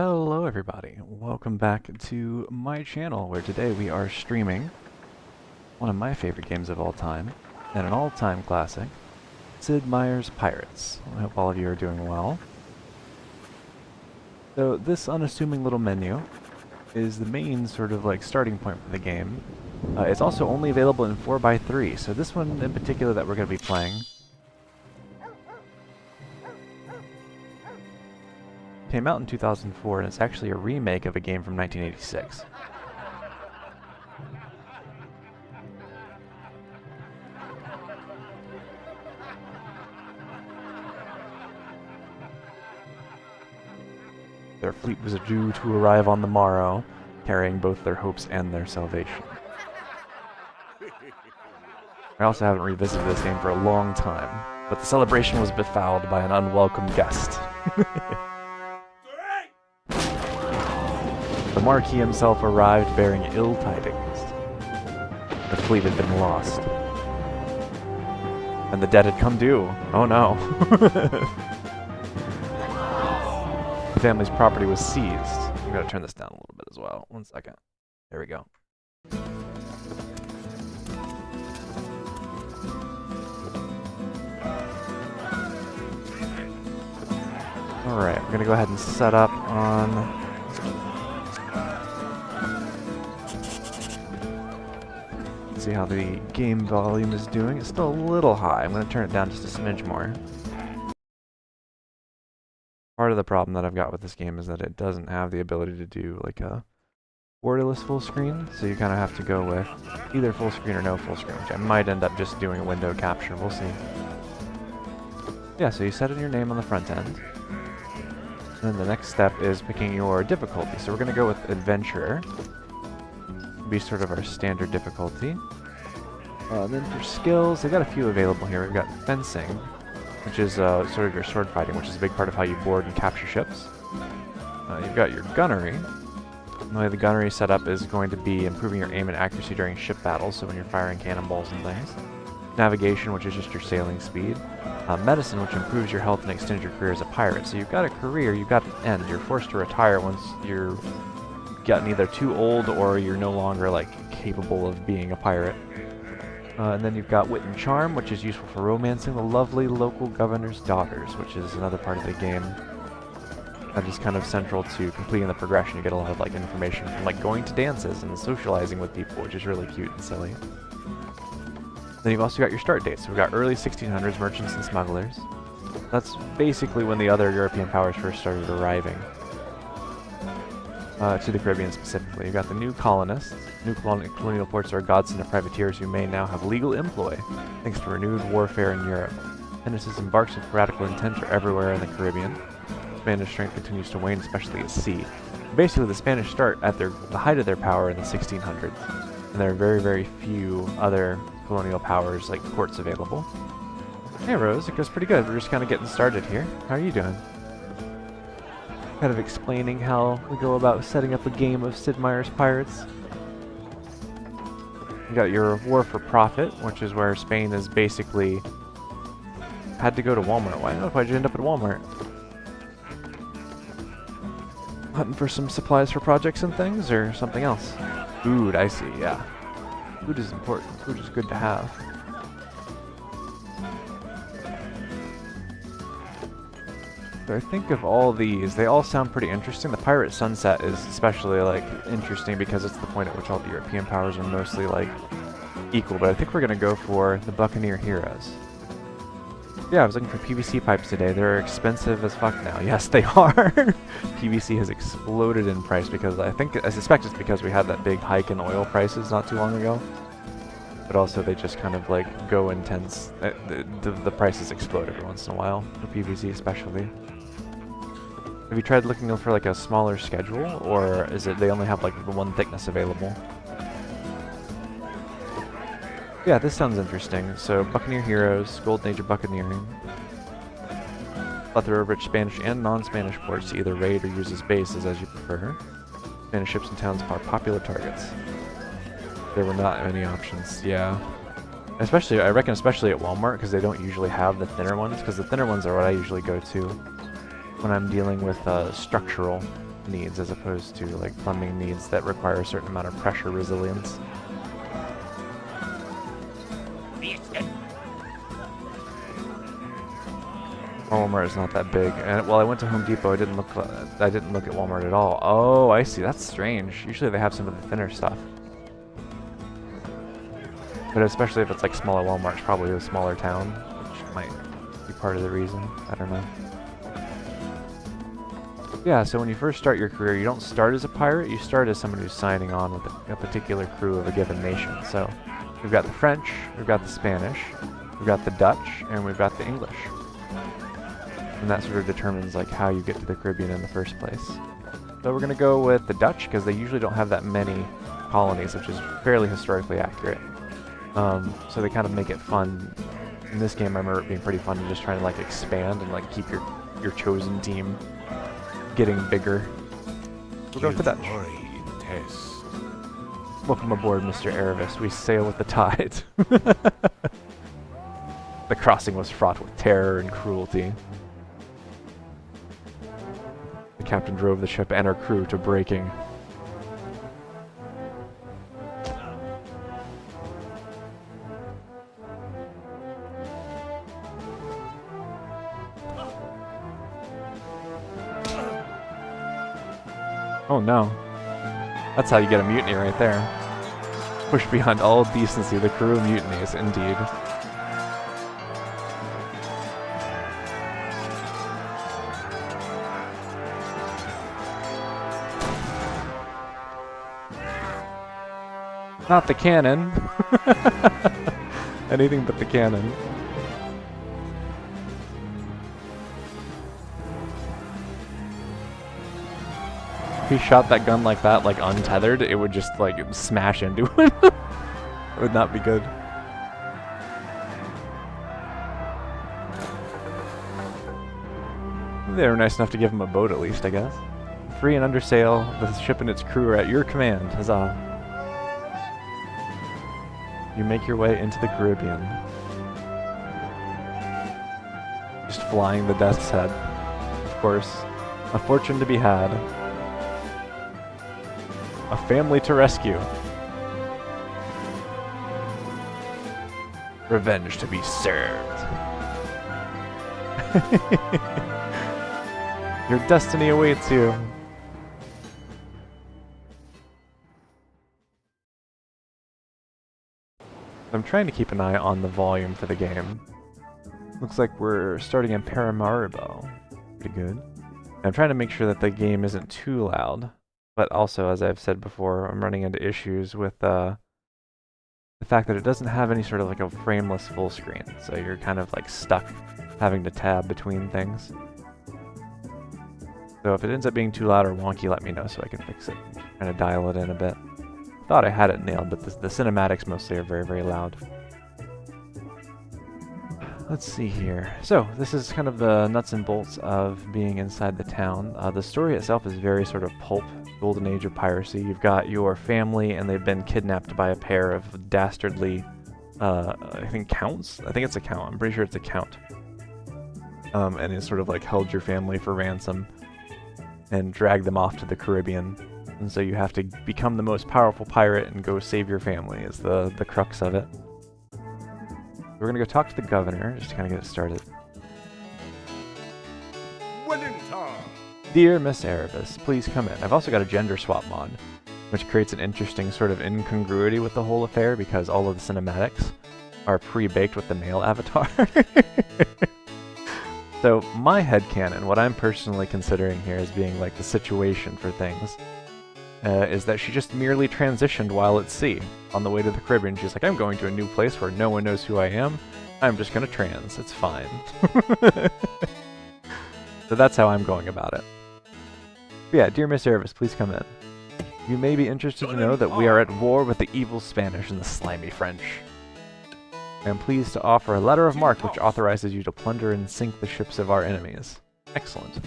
Hello everybody, welcome back to my channel where today we are streaming one of my favorite games of all time and an all-time classic, Sid Meier's Pirates. I hope all of you are doing well. So this unassuming little menu is the main sort of like starting point for the game. It's also only available in 4x3, so this one in particular that we're going to be playing came out in 2004, and it's actually a remake of a game from 1986. Their fleet was due to arrive on the morrow, carrying both their hopes and their salvation. I also haven't revisited this game for a long time, but the celebration was befouled by an unwelcome guest. The Marquis himself arrived bearing ill tidings. The fleet had been lost. And the debt had come due. Oh no. The family's property was seized. I'm gonna turn this down a little bit as well. 1 second. There we go. Alright, we're gonna go ahead and set up on... see how the game volume is doing. It's still a little high. I'm going to turn it down just a smidge more. Part of the problem that I've got with this game is that it doesn't have the ability to do like a borderless full screen, so you kind of have to go with either full screen or no full screen, which I might end up just doing a window capture. We'll see. Yeah, so you set in your name on the front end. And then the next step is picking your difficulty. So we're going to go with Adventurer. Be sort of our standard difficulty. Then for skills, they've got a few available here. We've got fencing, which is sort of your sword fighting, which is a big part of how you board and capture ships. You've got your gunnery. The way the gunnery setup is going to be improving your aim and accuracy during ship battles, so when you're firing cannonballs and things. Navigation, which is just your sailing speed. Medicine, which improves your health and extends your career as a pirate. So you've got a career, you've got an end. You're forced to retire once you're gotten either too old or you're no longer like capable of being a pirate. And then you've got wit and charm, which is useful for romancing the lovely local governor's daughters, which is another part of the game that is kind of central to completing the progression. You get a lot of like information from like going to dances and socializing with people, which is really cute and silly. Then you've also got your start dates. So we've got early 1600s merchants and smugglers. That's basically when the other European powers first started arriving. To the Caribbean specifically. You've got the new colonists. New colonial ports are a godsend to privateers who may now have legal employ, thanks to renewed warfare in Europe. Pinnaces and barks of piratical intent are everywhere in the Caribbean. Spanish strength continues to wane, especially at sea. Basically, the Spanish start at the height of their power in the 1600s, and there are very, very few other colonial powers, like ports, available. Hey Rose, it goes pretty good. We're just kind of getting started here. How are you doing? Kind of explaining how we go about setting up a game of Sid Meier's Pirates. You got your war for profit, which is where Spain is basically had to go to Walmart. Why'd you end up at Walmart? Hunting for some supplies for projects and things, or something else? Food, I see, yeah. Food is important. Food is good to have. So I think of all these, they all sound pretty interesting. The Pirate Sunset is especially like interesting because it's the point at which all the European powers are mostly like equal, but I think we're gonna go for the Buccaneer Heroes. Yeah, I was looking for PVC pipes today. They're expensive as fuck now. Yes, they are. PVC has exploded in price because I suspect it's because we had that big hike in oil prices not too long ago. But also they just kind of like go intense. The prices explode every once in a while, for PVC especially. Have you tried looking for like a smaller schedule, or is it they only have like the one thickness available? Yeah, this sounds interesting. So, Buccaneer Heroes, Golden Age of Buccaneering. Plethora of rich Spanish and non-Spanish ports to either raid or use as bases as you prefer. Spanish ships and towns are popular targets. There were not many options, yeah. Especially, I reckon especially at Walmart, because they don't usually have the thinner ones, because the thinner ones are what I usually go to when I'm dealing with structural needs as opposed to like plumbing needs that require a certain amount of pressure resilience. Walmart is not that big, and while I went to Home Depot, I didn't look at Walmart at all. Oh, I see. That's strange. Usually they have some of the thinner stuff, but especially if it's like smaller Walmart's probably a smaller town, which might be part of the reason. I don't know. Yeah, so when you first start your career, you don't start as a pirate. You start as someone who's signing on with a particular crew of a given nation. So we've got the French, we've got the Spanish, we've got the Dutch, and we've got the English. And that sort of determines like how you get to the Caribbean in the first place. So we're going to go with the Dutch because they usually don't have that many colonies, which is fairly historically accurate. So they kind of make it fun. In this game, I remember it being pretty fun to just try to like expand and like keep your chosen team getting bigger. We'll go with the Dutch. Welcome aboard, Mr. Erebus. We sail with the tide. The crossing was fraught with terror and cruelty. The captain drove the ship and her crew to breaking. Oh no. That's how you get a mutiny right there. Pushed beyond all decency, the crew mutinies, indeed. Not the cannon. Anything but the cannon. If he shot that gun like that, like untethered, it would just like smash into it. It would not be good. They were nice enough to give him a boat at least, I guess. Free and under sail, the ship and its crew are at your command. Huzzah. You make your way into the Caribbean. Just flying the Death's Head. Of course. A fortune to be had. A family to rescue. Revenge to be served. Your destiny awaits you. I'm trying to keep an eye on the volume for the game. Looks like we're starting in Paramaribo. Pretty good. I'm trying to make sure that the game isn't too loud, but also, as I've said before, I'm running into issues with the fact that it doesn't have any sort of like a frameless full screen, so you're kind of like stuck having to tab between things. So if it ends up being too loud or wonky, let me know so I can fix it. Kind of dial it in a bit. Thought I had it nailed, but the cinematics mostly are very, very loud. Let's see here. So, this is kind of the nuts and bolts of being inside the town. The story itself is very sort of pulp, golden age of piracy. You've got your family, and they've been kidnapped by a pair of dastardly, I think counts? I think it's a count. I'm pretty sure it's a count. And it's sort of like held your family for ransom and dragged them off to the Caribbean. And so you have to become the most powerful pirate and go save your family is the crux of it. We're going to go talk to the governor, just to kind of get it started. Dear Miss Erebus, please come in. I've also got a gender swap mod, which creates an interesting sort of incongruity with the whole affair because all of the cinematics are pre-baked with the male avatar. So my headcanon, what I'm personally considering here as being like the situation for things, is that she just merely transitioned while at sea. On the way to the Caribbean, she's like, I'm going to a new place where no one knows who I am. I'm just going to trans. It's fine. So that's how I'm going about it. But yeah, dear Miss Erebus, please come in. You may be interested to know that we are at war with the evil Spanish and the slimy French. I am pleased to offer a letter of marque which authorizes you to plunder and sink the ships of our enemies. Excellent.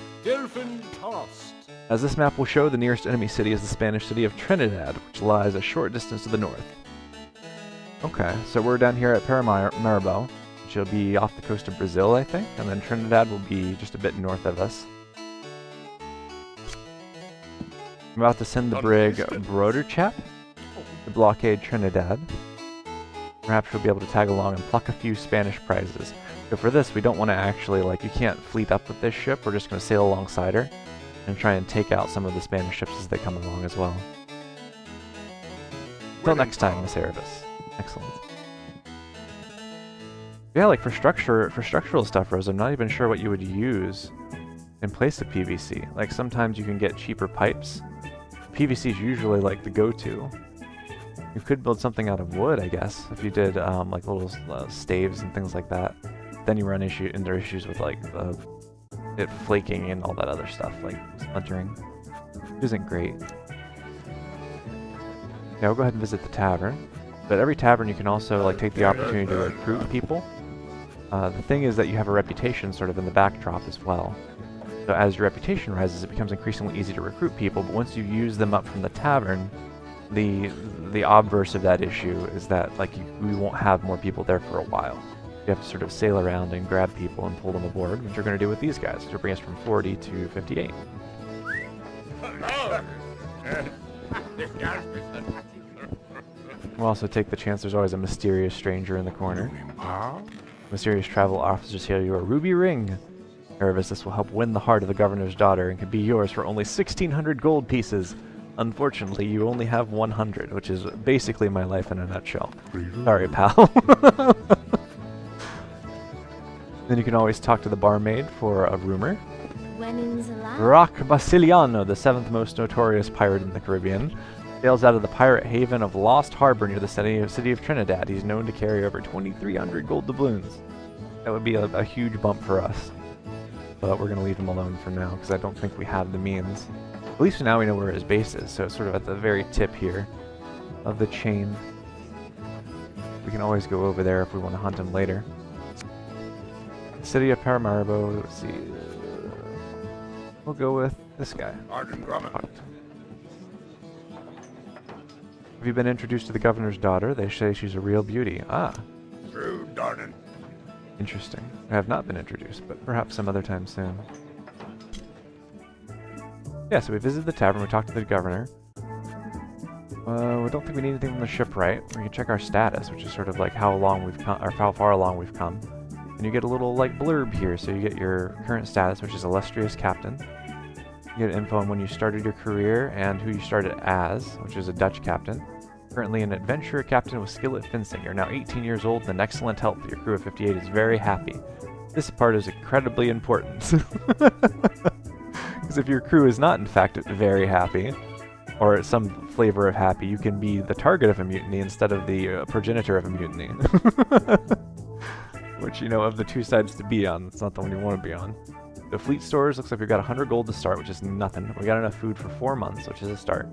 As this map will show, the nearest enemy city is the Spanish city of Trinidad, which lies a short distance to the north. Okay, so we're down here at Paramaribo, which will be off the coast of Brazil, I think, and then Trinidad will be just a bit north of us. I'm about to send the brig Broderchap to blockade Trinidad. Perhaps we'll be able to tag along and pluck a few Spanish prizes. So for this, we don't want to actually, like, you can't fleet up with this ship. We're just going to sail alongside her and try and take out some of the Spanish ships as they come along as well. Until next time, Miss Erebus. Excellent. Yeah, like for structural stuff, Rose, I'm not even sure what you would use in place of PVC. Like sometimes you can get cheaper pipes. PVC is usually like the go-to. You could build something out of wood, I guess, if you did like little staves and things like that. Then you run into issues with like it flaking and all that other stuff, like splintering, which isn't great. Yeah, we'll go ahead and visit the tavern. But every tavern you can also like take the opportunity to recruit people. The thing is that you have a reputation sort of in the backdrop as well. So as your reputation rises, it becomes increasingly easy to recruit people, but once you use them up from the tavern, the obverse of that issue is that like we won't have more people there for a while. You have to sort of sail around and grab people and pull them aboard, which you're going to do with these guys, to bring us from 40 to 58. We'll also take the chance there's always a mysterious stranger in the corner. Mysterious travel officers here your ruby ring. Erebus, this will help win the heart of the governor's daughter and can be yours for only 1,600 gold pieces. Unfortunately, you only have 100, which is basically my life in a nutshell. Sorry, pal. Then you can always talk to the barmaid for a rumor. Rock Basiliano, the 7th most notorious pirate in the Caribbean, sails out of the pirate haven of Lost Harbor near the city of Trinidad. He's known to carry over 2,300 gold doubloons. That would be a huge bump for us. But we're going to leave him alone for now, because I don't think we have the means. At least now we know where his base is, so it's sort of at the very tip here of the chain. We can always go over there if we want to hunt him later. City of Paramaribo, let's see. We'll go with this guy. Have you been introduced to the governor's daughter? They say she's a real beauty. Ah. True, darling. Interesting. I have not been introduced, but perhaps some other time soon. Yeah, so we visited the tavern, we talked to the governor. We don't think we need anything from the shipwright. We can check our status, which is sort of like how long we've come, or how far along we've come. And you get a little like blurb here, so you get your current status, which is illustrious captain. You get info on when you started your career and who you started as, which is a Dutch captain. Currently an adventurer captain with skill at fencing. You're now 18 years old and in excellent health. Your crew of 58 is very happy. This part is incredibly important. Because if your crew is not in fact very happy, or some flavor of happy, you can be the target of a mutiny instead of the progenitor of a mutiny. Which, you know, of the two sides to be on, it's not the one you want to be on. The fleet stores, looks like we've got 100 gold to start, which is nothing. We got enough food for 4 months, which is a start.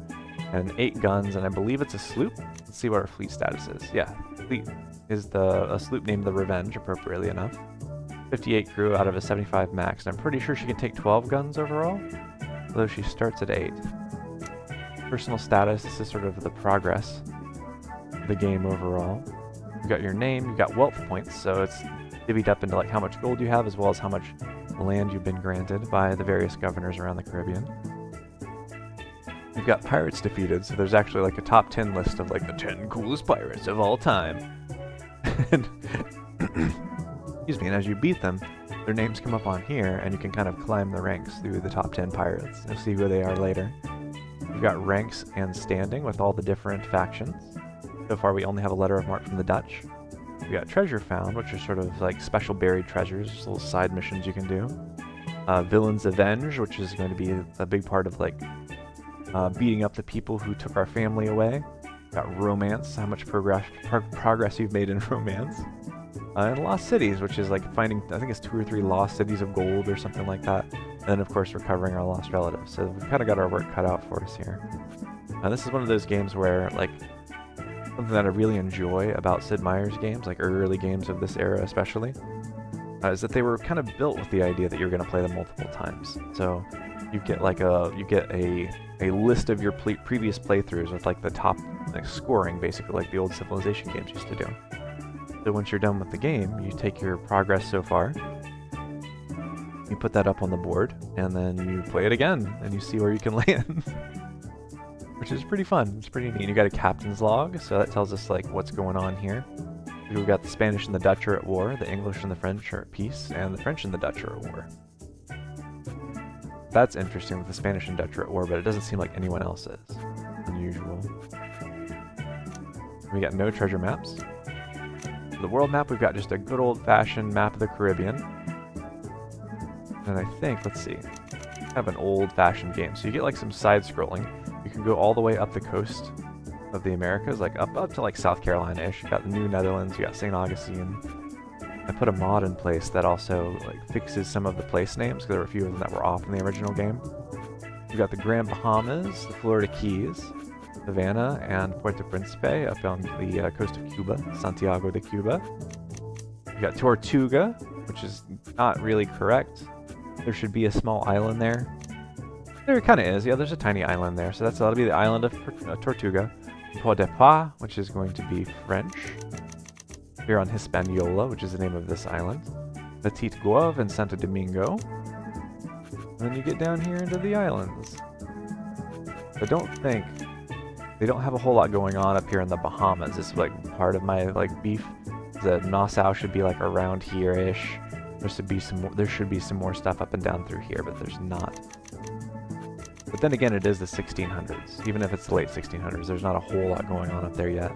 And 8 guns, and I believe it's a sloop. Let's see what our fleet status is. Yeah, fleet is a sloop named the Revenge, appropriately enough. 58 crew out of a 75 max, and I'm pretty sure she can take 12 guns overall, although she starts at 8. Personal status, this is sort of the progress of the game overall. You've got your name, you've got wealth points, so it's divvied up into like how much gold you have, as well as how much land you've been granted by the various governors around the Caribbean. You've got pirates defeated, so there's actually like a top 10 list of like the 10 coolest pirates of all time. And excuse me, and as you beat them, their names come up on here, and you can kind of climb the ranks through the top 10 pirates. You'll see who they are later. You've got ranks and standing with all the different factions. So far we only have a letter of marque from the Dutch. We got treasure found, which are sort of like special buried treasures, just little side missions you can do. Villains avenged, which is going to be a big part of like beating up the people who took our family away. Got romance, how much progress you've made in romance. And lost cities, which is like finding, I think it's 2 or 3 lost cities of gold or something like that. And then of course recovering our lost relatives. So we've kind of got our work cut out for us here. This is one of those games where like something that I really enjoy about Sid Meier's games, like early games of this era especially, is that they were kind of built with the idea that you're going to play them multiple times. So you get like a list of your previous playthroughs with like the top like scoring, basically like the old Civilization games used to do. So once you're done with the game, you take your progress so far, you put that up on the board, and then you play it again, and you see where you can land. which is pretty fun. It's pretty neat. You got a captain's log, so that tells us like what's going on here. We've got the Spanish and the Dutch are at war, the English and the French are at peace, and the French and the Dutch are at war. That's interesting with the Spanish and Dutch are at war, but it doesn't seem like anyone else is. Unusual. We got no treasure maps. The world map, we've got just a good old-fashioned map of the Caribbean. And I think, let's see, have an old-fashioned game. So you get like some side-scrolling. You can go all the way up the coast of the Americas, like up to like South Carolina-ish. You got the New Netherlands, you got St. Augustine. I put a mod in place that also like fixes some of the place names, because there were a few of them that were off in the original game. You've got the Grand Bahamas, the Florida Keys, Havana, and Puerto Príncipe up on the coast of Cuba, Santiago de Cuba. You've got Tortuga, which is not really correct. There should be a small island there. There kind of is, yeah, there's a tiny island there, so that'll be the island of Tortuga. Port de Paz, which is going to be French. Here on Hispaniola, which is the name of this island. Petit Goave and Santo Domingo. And then you get down here into the islands. I don't think they don't have a whole lot going on up here in the Bahamas. It's like part of my like beef. The Nassau should be like around here-ish. There should be some more stuff up and down through here, but there's not. But then again, it is the 1600s. Even if it's the late 1600s, there's not a whole lot going on up there yet.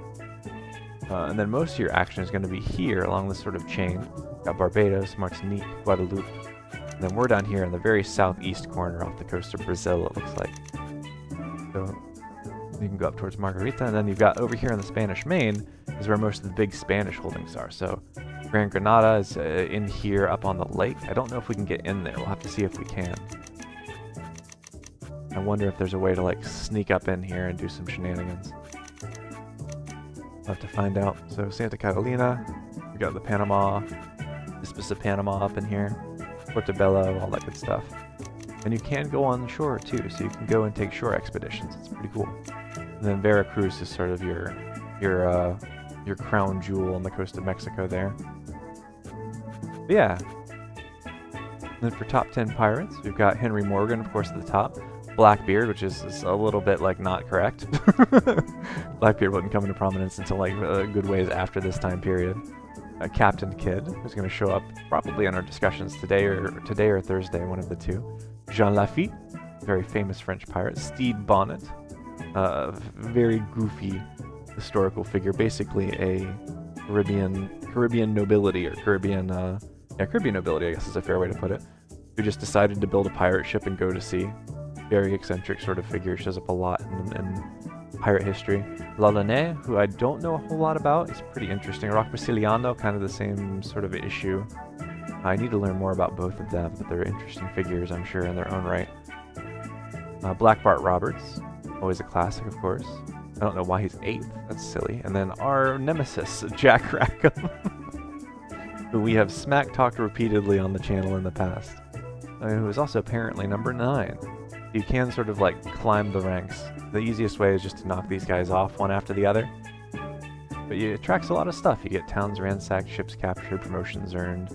And then most of your action is going to be here along this sort of chain. Got Barbados, Martinique, Guadeloupe. And then we're down here in the very southeast corner off the coast of Brazil, it looks like. So you can go up towards Margarita, and then you've got over here in the Spanish Main is where most of the big Spanish holdings are. So Gran Granada is in here up on the lake. I don't know if we can get in there. We'll have to see if we can. I wonder if there's a way to like sneak up in here and do some shenanigans. We'll have to find out. So Santa Catalina, we got the Panama, Isthmus of Panama up in here, Portobello, all that good stuff. And you can go on the shore too, so you can go and take shore expeditions. It's pretty cool. And then Veracruz is sort of your crown jewel on the coast of Mexico there. But yeah. And then for top 10 pirates, we've got Henry Morgan, of course, at the top. Blackbeard, which is a little bit like not correct. Blackbeard wouldn't come into prominence until like a good ways after this time period. Captain Kidd, who's going to show up probably in our discussions today or Thursday, one of the two. Jean Lafitte, very famous French pirate. Stede Bonnet, very goofy historical figure, basically a Caribbean nobility, or Caribbean nobility, I guess is a fair way to put it, who just decided to build a pirate ship and go to sea. Very eccentric sort of figure, shows up a lot in pirate history. L'Alane, who I don't know a whole lot about, is pretty interesting. Rock Basiliano, kind of the same sort of issue. I need to learn more about both of them, but they're interesting figures, I'm sure, in their own right. Black Bart Roberts, always a classic, of course. I don't know why he's 8th, that's silly. And then our nemesis, Jack Rackham, who we have smack-talked repeatedly on the channel in the past, who is also apparently number 9. You can sort of like climb the ranks. The easiest way is just to knock these guys off one after the other. But it attracts a lot of stuff. You get towns ransacked, ships captured, promotions earned,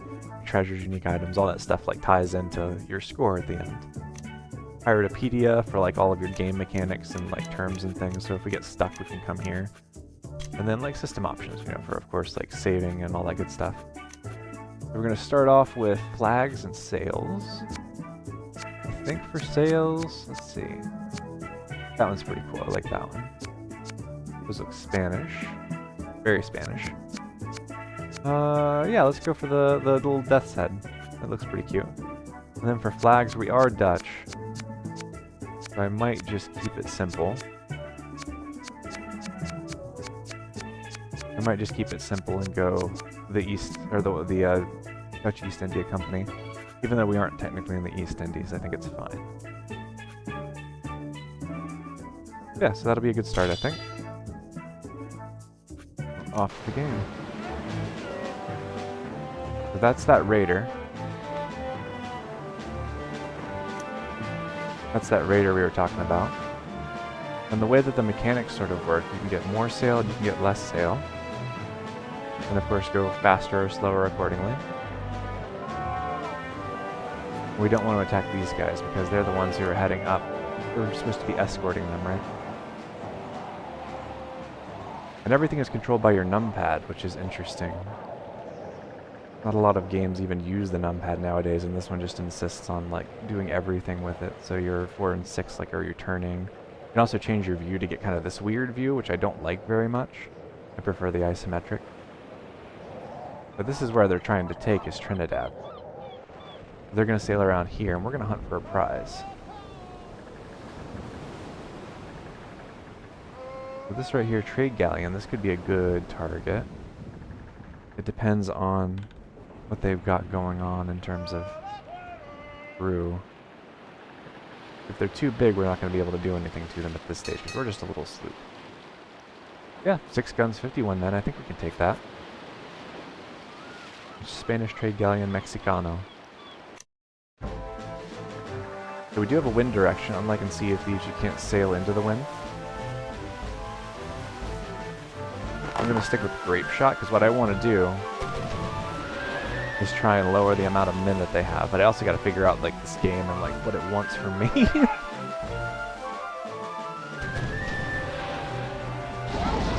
treasures, unique items, all that stuff like ties into your score at the end. Piratepedia for like all of your game mechanics and like terms and things, so if we get stuck we can come here. And then like system options, you know, for of course like saving and all that good stuff. So we're going to start off with flags and sails. I think for sails, let's see. That one's pretty cool, I like that one. Those look Spanish. Very Spanish. Yeah, let's go for the little death's head. That looks pretty cute. And then for flags, we are Dutch. So I might just keep it simple. I might just keep it simple and go the East, or the Dutch East India Company. Even though we aren't technically in the East Indies, I think it's fine. Yeah, so that'll be a good start, I think. Off the game. So that's that raider. That's that raider we were talking about. And the way that the mechanics sort of work, you can get more sail, you can get less sail. And of course go faster or slower accordingly. We don't want to attack these guys because they're the ones who are heading up. We're supposed to be escorting them, right? And everything is controlled by your numpad, which is interesting. Not a lot of games even use the numpad nowadays, and this one just insists on like doing everything with it. So your 4 and 6, like, are you turning? You can also change your view to get kind of this weird view, which I don't like very much. I prefer the isometric. But this is where they're trying to take, is Trinidad. They're going to sail around here, and we're going to hunt for a prize. So this right here, trade galleon, this could be a good target. It depends on what they've got going on in terms of crew. If they're too big, we're not going to be able to do anything to them at this stage, because we're just a little sloop. Yeah, 6 guns, 51 men. I think we can take that. Spanish trade galleon Mexicano. So we do have a wind direction. Unlike in Sea of Thieves, you can't sail into the wind. I'm going to stick with grape shot, because what I want to do is try and lower the amount of men that they have. But I also got to figure out like this game and like what it wants from me.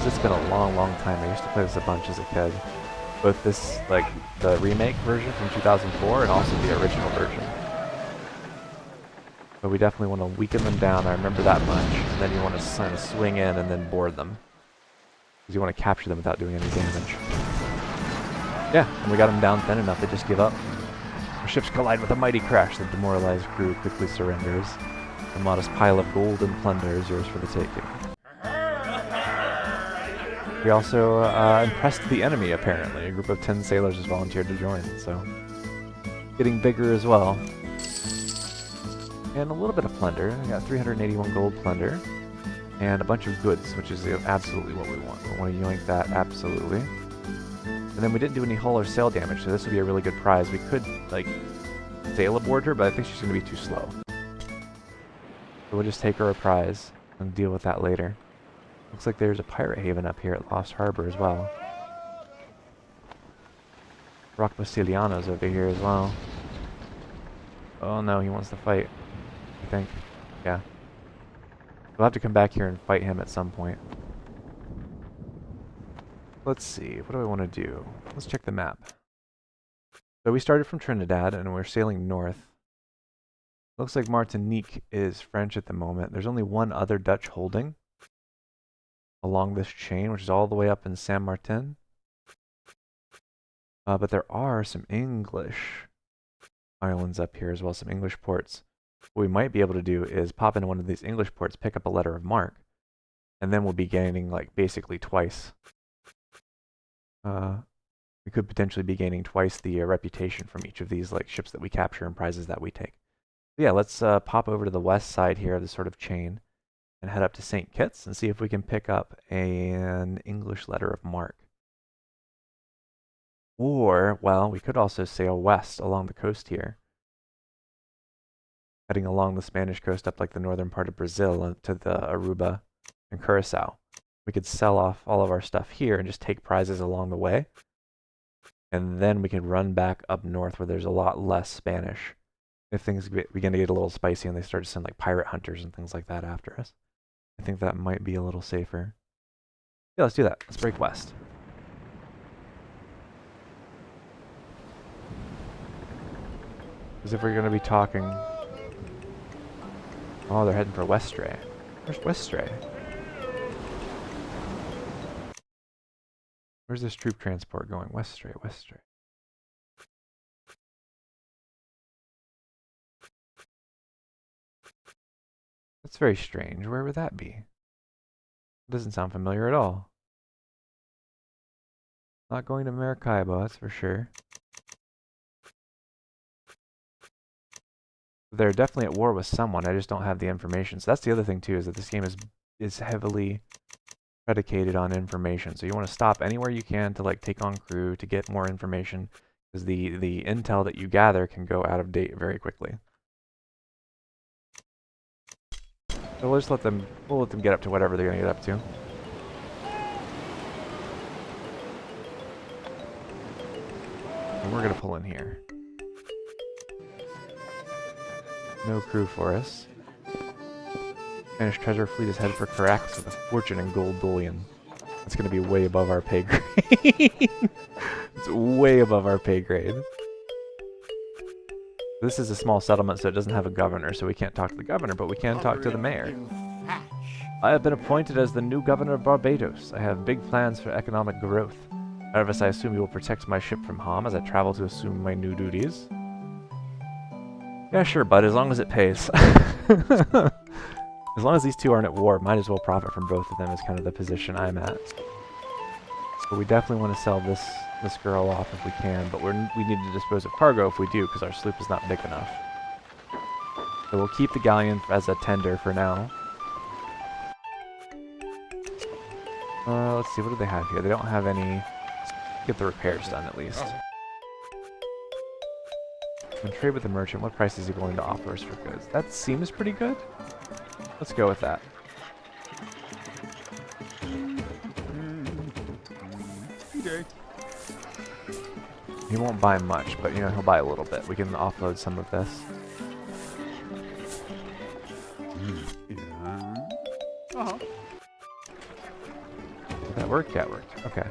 It's been a long, long time. I used to play this a bunch as a kid. Both this, like, the remake version from 2004 and also the original version. But we definitely want to weaken them down, I remember that much. And then you want to kind of swing in and then board them. Because you want to capture them without doing any damage. Yeah, and we got them down thin enough, they just give up. Our ships collide with a mighty crash. The demoralized crew quickly surrenders. A modest pile of gold and plunder is yours for the taking. We also impressed the enemy, apparently. A group of 10 sailors has volunteered to join, so... Getting bigger as well. And a little bit of plunder. We got 381 gold plunder. And a bunch of goods, which is absolutely what we want. We want to yoink that, absolutely. And then we didn't do any hull or sail damage, so this would be a really good prize. We could, like, sail aboard her, but I think she's going to be too slow. So we'll just take her a prize and deal with that later. Looks like there's a pirate haven up here at Lost Harbor as well. Rock Basiliano's over here as well. Oh no, he wants to fight, I think. Yeah. We'll have to come back here and fight him at some point. Let's see, what do I want to do? Let's check the map. So we started from Trinidad and we're sailing north. Looks like Martinique is French at the moment. There's only one other Dutch holding along this chain, which is all the way up in Saint Martin. But there are some English islands up here as well, some English ports. What we might be able to do is pop into one of these English ports, pick up a letter of marque, and then we'll be gaining like basically twice. We could potentially be gaining twice the reputation from each of these like ships that we capture and prizes that we take. So yeah, let's pop over to the west side here of this sort of chain and head up to St. Kitts and see if we can pick up an English letter of marque. Or, well, we could also sail west along the coast here, heading along the Spanish coast up like the northern part of Brazil to the Aruba and Curacao. We could sell off all of our stuff here and just take prizes along the way. And then we can run back up north where there's a lot less Spanish. If things begin to get a little spicy and they start to send like pirate hunters and things like that after us. I think that might be a little safer. Yeah, let's do that. Let's break west. Because if we're going to be talking... Oh, they're heading for Westray. Where's Westray? Where's this troop transport going? Westray, Westray. That's very strange. Where would that be? It doesn't sound familiar at all. Not going to Maracaibo, that's for sure. They're definitely at war with someone. I just don't have the information. So that's the other thing too, is that this game is heavily predicated on information. So you want to stop anywhere you can to like take on crew to get more information, because the intel that you gather can go out of date very quickly. So we'll just let them get up to whatever they're gonna get up to. And we're gonna pull in here. No crew for us. Spanish treasure fleet is headed for Caracas with a fortune in gold bullion. It's going to be way above our pay grade. It's way above our pay grade. This is a small settlement, so it doesn't have a governor, so we can't talk to the governor, but we can talk to the mayor. I have been appointed as the new governor of Barbados. I have big plans for economic growth. However, I assume you will protect my ship from harm as I travel to assume my new duties. Yeah, sure, bud, as long as it pays. As long as these two aren't at war, might as well profit from both of them is kind of the position I'm at. But we definitely want to sell this girl off if we can, but we need to dispose of cargo if we do, because our sloop is not big enough. So we'll keep the galleon as a tender for now. Let's see, what do they have here? They don't have any... Get the repairs done, at least. And trade with the merchant. What price is he willing to offer us for goods? That seems pretty good. Let's go with that. Okay. He won't buy much, but you know, he'll buy a little bit. We can offload some of this. Uh-huh. Did that work? Yeah, it worked. Okay.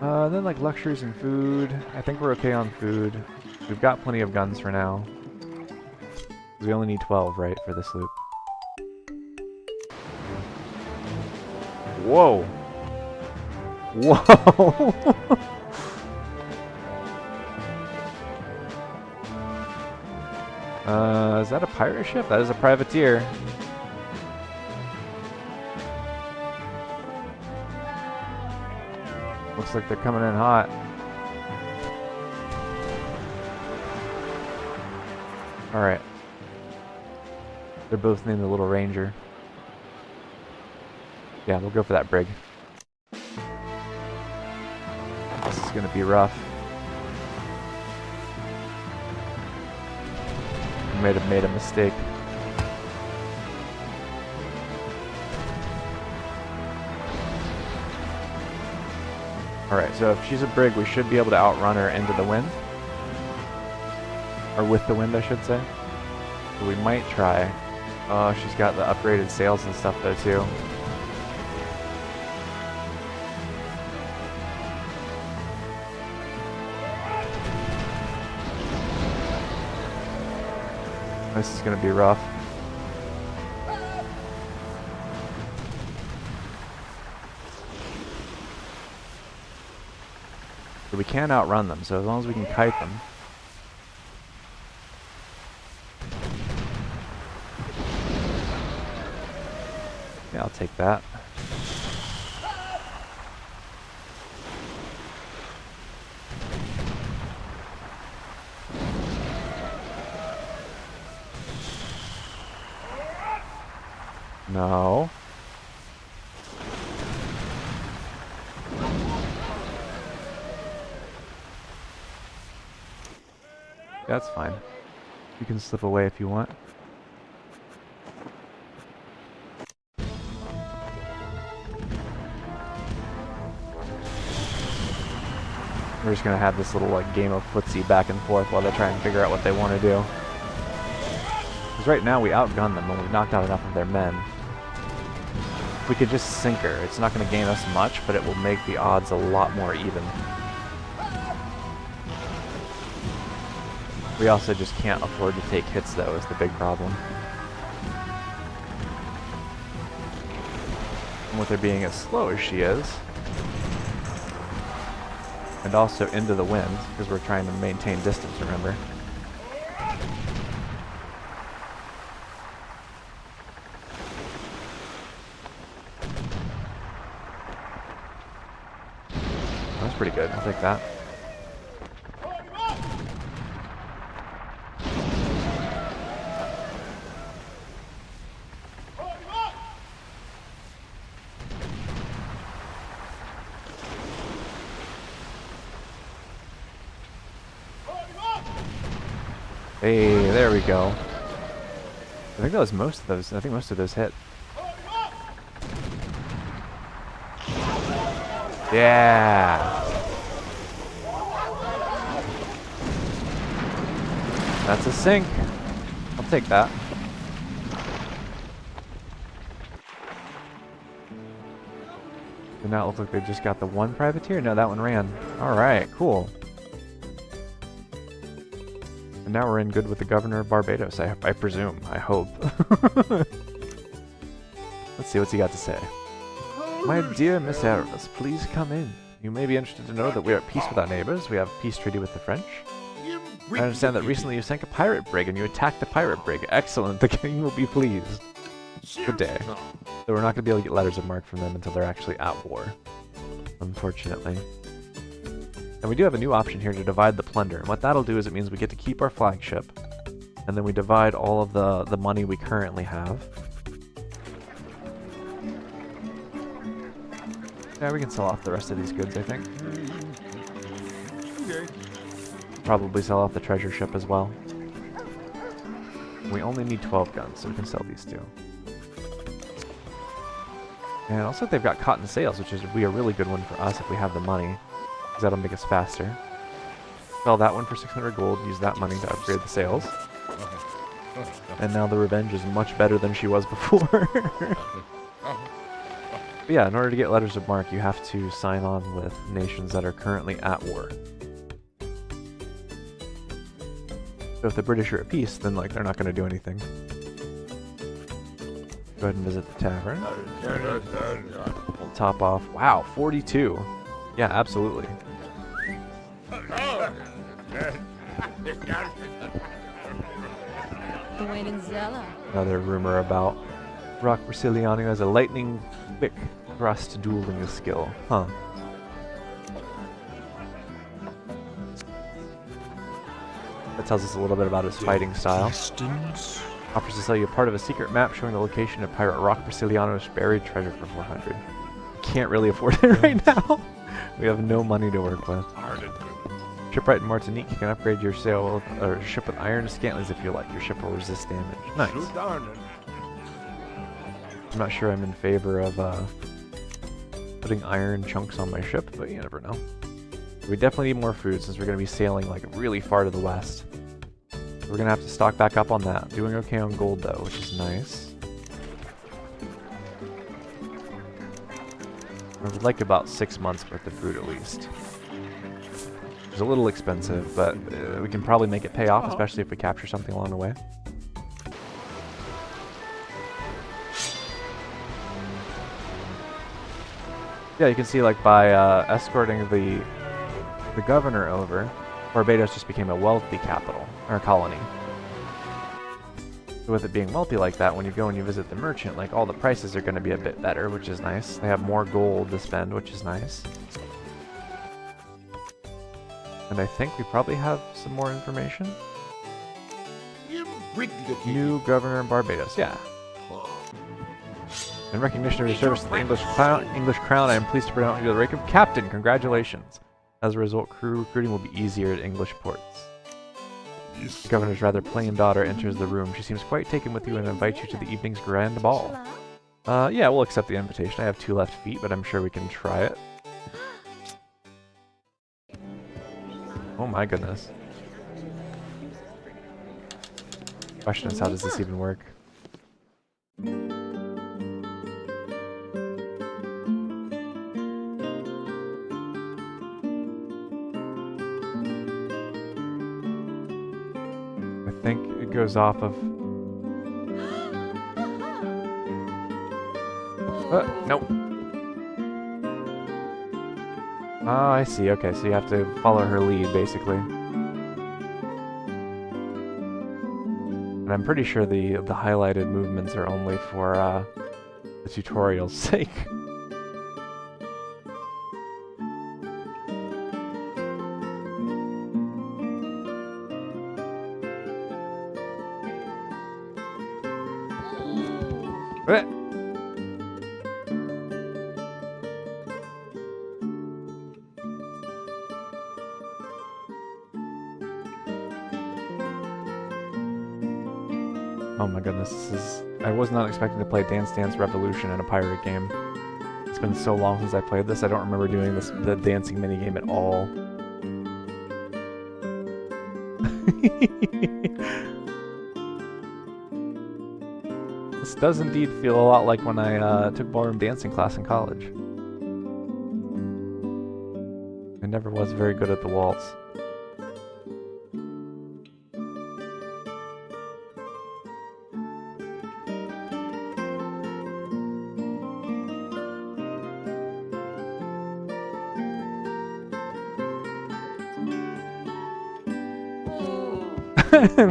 Then like luxuries and food. I think we're okay on food. We've got plenty of guns for now. We only need 12, right, for the sloop. Whoa! Whoa! Is that a pirate ship? That is a privateer. Looks like they're coming in hot. Alright. They're both named the Little Ranger. Yeah, we'll go for that brig. This is gonna be rough. Might have made a mistake. Alright, so if she's a brig, we should be able to outrun her into the wind. Or with the wind, I should say. So we might try. Oh, she's got the upgraded sails and stuff though, too. This is going to be rough. But we can outrun them, so as long as we can kite them. Yeah, I'll take that. No. That's fine. You can slip away if you want. We're just gonna have this little like game of footsie back and forth while they try and figure out what they want to do. Because right now we outgun them and we've knocked out enough of their men. If we could just sink her, it's not going to gain us much, but it will make the odds a lot more even. We also just can't afford to take hits though, is the big problem. And with her being as slow as she is, and also into the wind, because we're trying to maintain distance, remember? That's pretty good, I'll take that. Hey, there we go. I think that was most of those. I think most of those hit. Yeah. That's a sink. I'll take that. now it looks like they just got the one privateer? No, that one ran. Alright, cool. And now we're in good with the governor of Barbados, I presume. I hope. Let's see what's he got to say. My dear Miss Aramis, please come in. You may be interested to know that we are at peace with our neighbors. We have a peace treaty with the French. I understand that recently you sank a pirate brig and you attacked the pirate brig. Excellent, the king will be pleased. Good day. So we're not going to be able to get letters of marque from them until they're actually at war, unfortunately. And we do have a new option here to divide the plunder. And what that'll do is it means we get to keep our flagship, and then we divide all of the money we currently have. Yeah, we can sell off the rest of these goods, I think. Okay. Probably sell off the treasure ship as well. We only need 12 guns, so we can sell these two. And also they've got cotton sails, which would be a really good one for us if we have the money, because that'll make us faster. Sell that one for 600 gold, use that money to upgrade the sails. And now the Revenge is much better than she was before. But yeah, in order to get letters of marque, you have to sign on with nations that are currently at war. So if the British are at peace, then like they're not going to do anything. Go ahead and visit the tavern. We'll top off. Wow, 42. Yeah, absolutely. Another rumor about Rock Brasiliano has a lightning quick thrust dueling skill. Huh. That tells us a little bit about his fighting style. Offers to sell you a part of a secret map showing the location of Pirate Rock Brasiliano's buried treasure for 400. Can't really afford it right now. We have no money to work with. Shipwright in Martinique, you can upgrade your sail or ship with iron scantlings if you like. Your ship will resist damage. Nice. I'm not sure I'm in favor of putting iron chunks on my ship, but you never know. We definitely need more food since we're going to be sailing like really far to the west. We're going to have to stock back up on that. Doing okay on gold though, which is nice. I would like about 6 months worth of food at least. It's a little expensive, but we can probably make it pay off, especially if we capture something along the way. Yeah, you can see like by escorting the governor over, Barbados just became a wealthy capital, or colony. So with it being wealthy like that, when you go and you visit the merchant, like all the prices are going to be a bit better, which is nice. They have more gold to spend, which is nice. And I think we probably have some more information. New governor in Barbados, yeah. In recognition of your service to the English crown, I am pleased to pronounce you the rank of captain. Congratulations. As a result, crew recruiting will be easier at English ports. The governor's rather plain daughter enters the room. She seems quite taken with you and invites you to the evening's grand ball. Yeah, we'll accept the invitation. I have 2 left feet, but I'm sure we can try it. Oh my goodness. Question is, how does this even work? I think it goes off of... nope. Oh, I see. Okay, so you have to follow her lead, basically. And I'm pretty sure the highlighted movements are only for the tutorial's sake. Oh my goodness, this is... I was not expecting to play Dance Dance Revolution in a pirate game. It's been so long since I played this, I don't remember doing the dancing minigame at all. This does indeed feel a lot like when I took ballroom dancing class in college. never was very good at the waltz.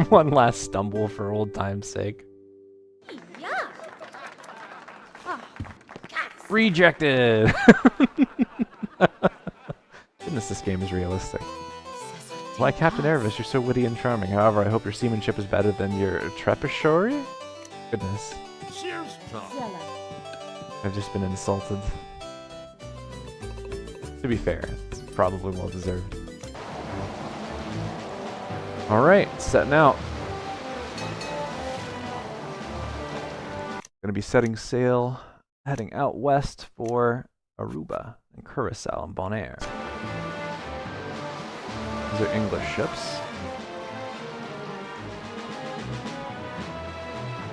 One last stumble for old time's sake. Rejected! Goodness, this game is realistic. Like Captain Erebus, you're so witty and charming. However, I hope your seamanship is better than your Trepashori? Goodness. Cheers, Tom. I've just been insulted. To be fair, it's probably well deserved. Alright, setting out. Gonna be setting sail, heading out west for Aruba and Curacao and Bonaire. These are English ships.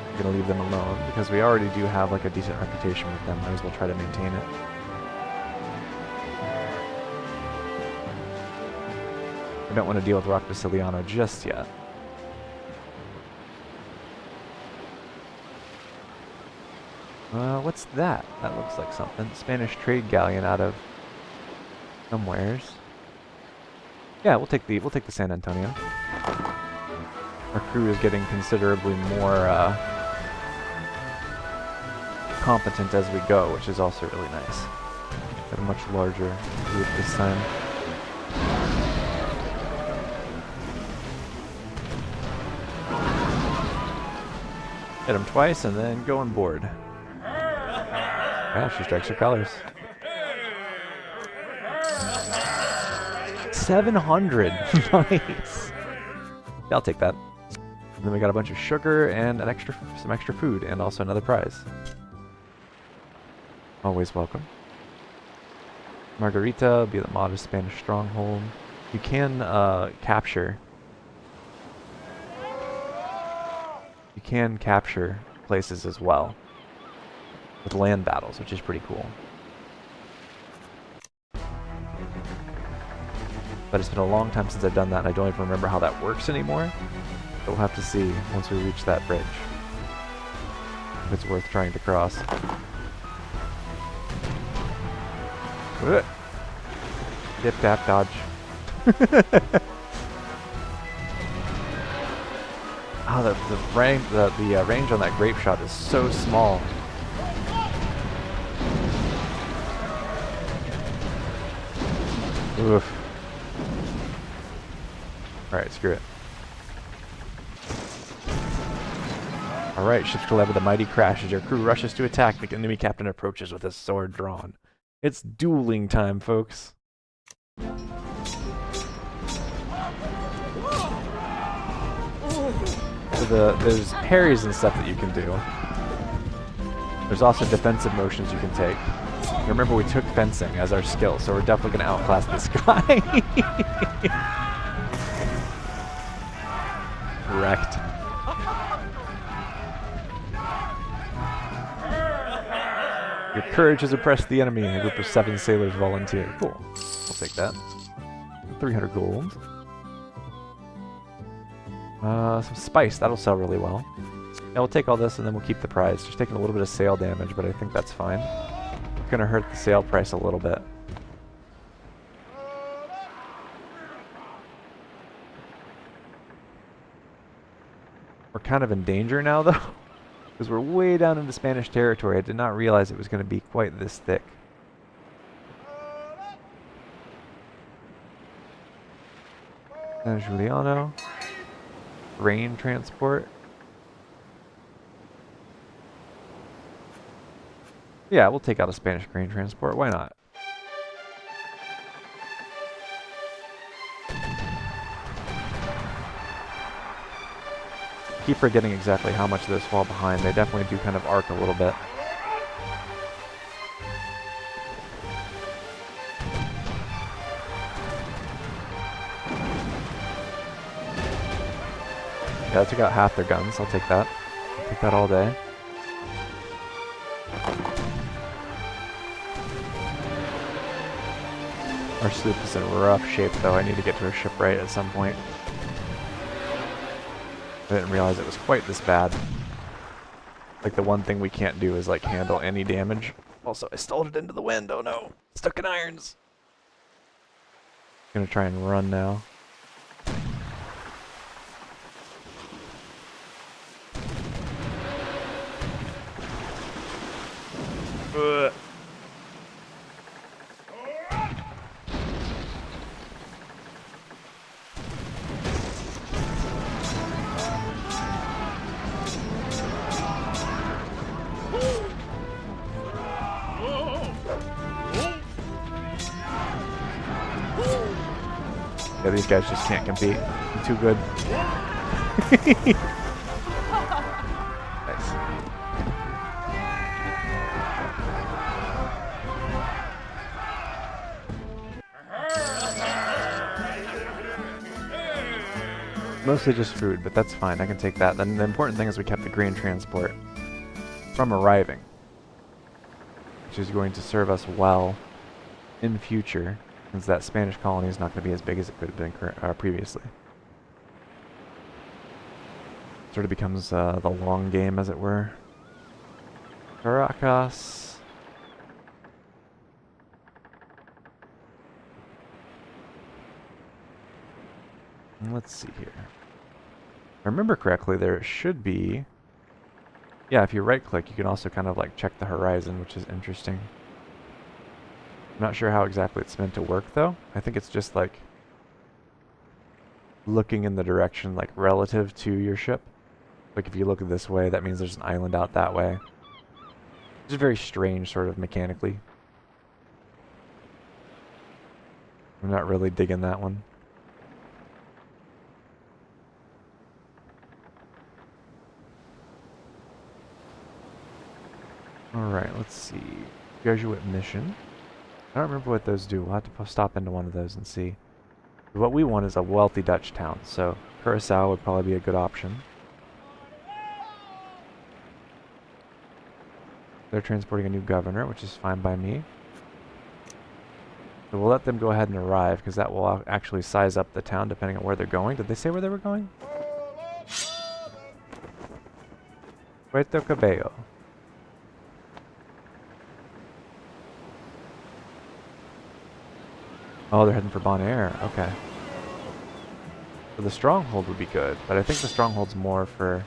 I'm gonna leave them alone because we already do have like a decent reputation with them. Might as well try to maintain it. I don't want to deal with Rock Basiliano just yet. What's that? That looks like something. Spanish trade galleon out of somewheres. Yeah, we'll take the San Antonio. Our crew is getting considerably more competent as we go, which is also really nice. Got a much larger group this time. Hit him twice and then go on board. Yeah, she strikes her colors. 700! Nice! Yeah, I'll take that. And then we got a bunch of sugar and some extra food, and also another prize. Always welcome. Margarita, be the modest Spanish stronghold. You can capture. You can capture places as well with land battles, which is pretty cool. But it's been a long time since I've done that, and I don't even remember how that works anymore. So we'll have to see once we reach that bridge if it's worth trying to cross. Dip, tap, dodge. Oh, the range on that grape shot is so small. Oof. Alright, screw it. Alright, ships collide with a mighty crash as your crew rushes to attack. The enemy captain approaches with his sword drawn. It's dueling time, folks. So there's parries and stuff that you can do. There's also defensive motions you can take. Remember, we took fencing as our skill, so we're definitely going to outclass this guy. Wrecked. Your courage has oppressed the enemy, and a group of 7 sailors volunteer. Cool. I'll take that. 300 gold. Some spice. That'll sell really well. Yeah, we'll take all this, and then we'll keep the prize. Just taking a little bit of sail damage, but I think that's fine. It's going to hurt the sale price a little bit. We're kind of in danger now, though, because we're way down into Spanish territory. I did not realize it was going to be quite this thick. San Giuliano. Grain transport. Yeah, we'll take out a Spanish grain transport. Why not? Keep forgetting exactly how much those fall behind. They definitely do kind of arc a little bit. Yeah, I took out half their guns. I'll take that. I'll take that all day. Our sloop is in rough shape, though. I need to get to a shipwright at some point. I didn't realize it was quite this bad. Like, the one thing we can't do is, like, handle any damage. Also, I stalled it into the wind. Oh, no. Stuck in irons. Gonna try and run now. Ugh. Yeah, these guys just can't compete. I'm too good. Nice. Mostly just food, but that's fine. I can take that. Then the important thing is we kept the grain transport from arriving, which is going to serve us well in future, since that Spanish colony is not going to be as big as it could have been previously. Sort of becomes the long game, as it were. Caracas. Let's see here. If I remember correctly, there should be... Yeah, if you right-click, you can also kind of like check the horizon, which is interesting. I'm not sure how exactly it's meant to work, though. I think it's just like looking in the direction like relative to your ship. Like if you look this way, that means there's an island out that way. It's very strange, sort of mechanically. I'm not really digging that one. Alright, let's see. Jesuit mission. I don't remember what those do. We'll have to stop into one of those and see. What we want is a wealthy Dutch town, so Curacao would probably be a good option. They're transporting a new governor, which is fine by me. So we'll let them go ahead and arrive, because that will actually size up the town depending on where they're going. Did they say where they were going? Puerto Cabello. Oh, they're heading for Bonaire. Okay. So the stronghold would be good, but I think the stronghold's more for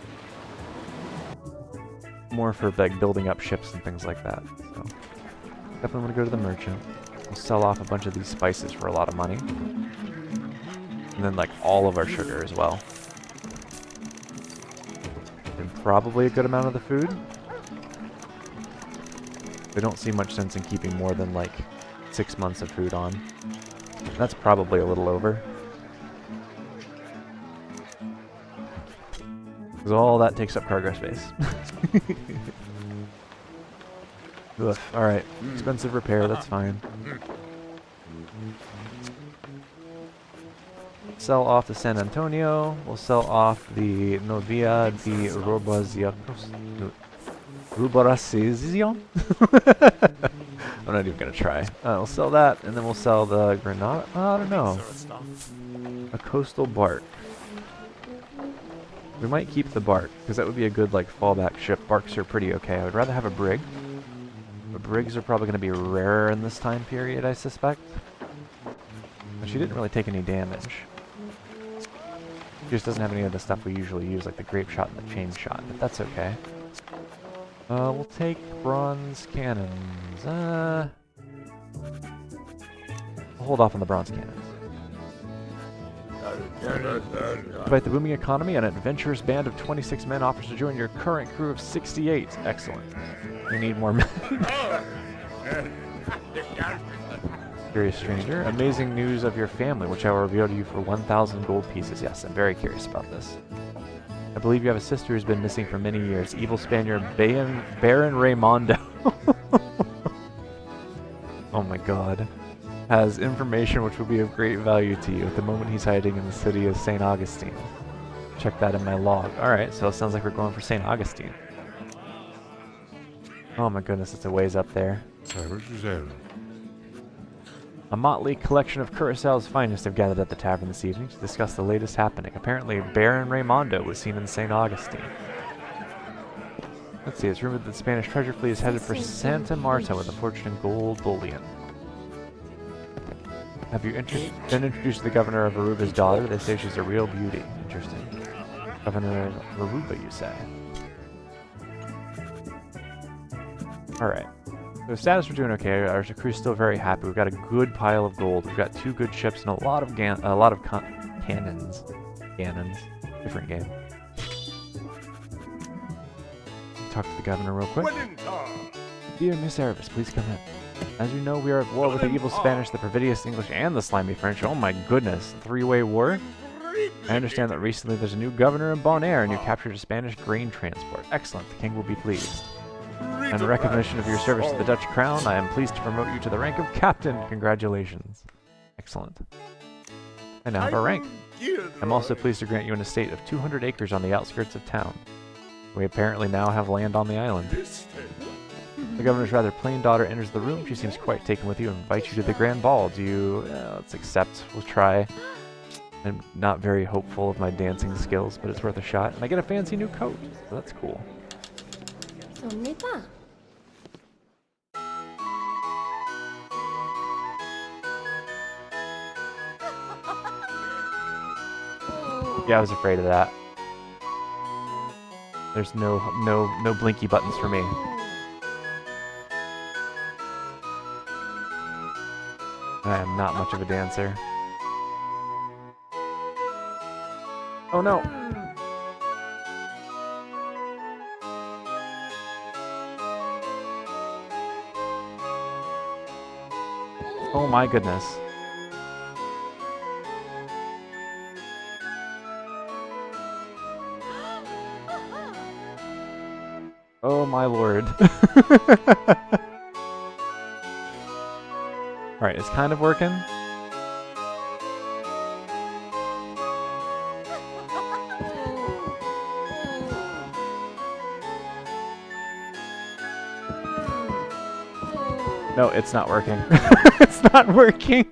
like building up ships and things like that. So definitely want to go to the merchant. We'll sell off a bunch of these spices for a lot of money, and then like all of our sugar as well, and probably a good amount of the food. They don't see much sense in keeping more than like 6 months of food on. That's probably a little over. Because all that takes up cargo space. Ugh, alright. Expensive repair, that's fine. Sell off the San Antonio. We'll sell off the Novia de Ruboracion. I'm not even going to try. We'll sell that, and then we'll sell the Granada. I don't know. A coastal bark. We might keep the bark, because that would be a good like fallback ship. Barks are pretty okay. I would rather have a brig. But brigs are probably going to be rarer in this time period, I suspect. But she didn't really take any damage. She just doesn't have any of the stuff we usually use, like the grape shot and the chain shot, but that's okay. We'll take bronze cannons. We'll hold off on the bronze cannons. Despite the booming economy, an adventurous band of 26 men offers to join your current crew of 68. Excellent. We need more men. Curious stranger. Amazing news of your family, which I will reveal to you for 1,000 gold pieces. Yes, I'm very curious about this. I believe you have a sister who's been missing for many years. Evil Spaniard Baron Raymondo. Oh my god. Has information which will be of great value to you. At the moment he's hiding in the city of St. Augustine. Check that in my log. Alright, so it sounds like we're going for St. Augustine. Oh my goodness, it's a ways up there. A motley collection of Curaçao's finest have gathered at the tavern this evening to discuss the latest happening. Apparently, Baron Raymondo was seen in St. Augustine. Let's see, it's rumored that the Spanish treasure fleet is headed for Santa Marta with unfortunate gold bullion. Have you been introduced to the governor of Aruba's daughter? They say she's a real beauty. Interesting. Governor of Aruba, you say? Alright. So status, we're doing okay. Our crew's still very happy. We've got a good pile of gold. We've got 2 good ships and a lot of cannons. Cannons. Different game. Talk to the governor real quick. Dear Miss Erebus, please come in. As you know, we are at war with the evil Spanish, the perfidious English, and the slimy French. Oh my goodness. 3-way war? I understand that recently there's a new governor in Bonaire and you captured a Spanish grain transport. Excellent. The king will be pleased. In recognition of your service to the Dutch crown, I am pleased to promote you to the rank of captain. Congratulations. Excellent. I now have a rank. I'm also pleased to grant you an estate of 200 acres on the outskirts of town. We apparently now have land on the island. The governor's rather plain daughter enters the room. She seems quite taken with you and invites you to the grand ball. Do you... let's accept. We'll try. I'm not very hopeful of my dancing skills, but it's worth a shot. And I get a fancy new coat, so that's cool. Yeah, I was afraid of that. There's no blinky buttons for me. I am not much of a dancer. Oh no! Oh my goodness. Oh my lord. Alright, it's kind of working. No, it's not working. It's not working.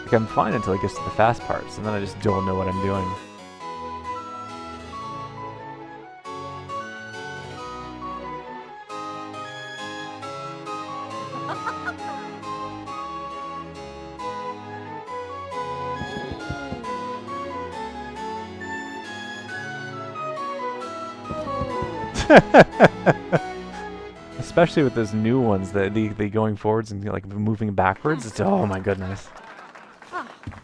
Like, I'm fine until it gets to the fast parts, and then I just don't know what I'm doing. Especially with those new ones, the going forwards and like moving backwards. It's, oh my goodness.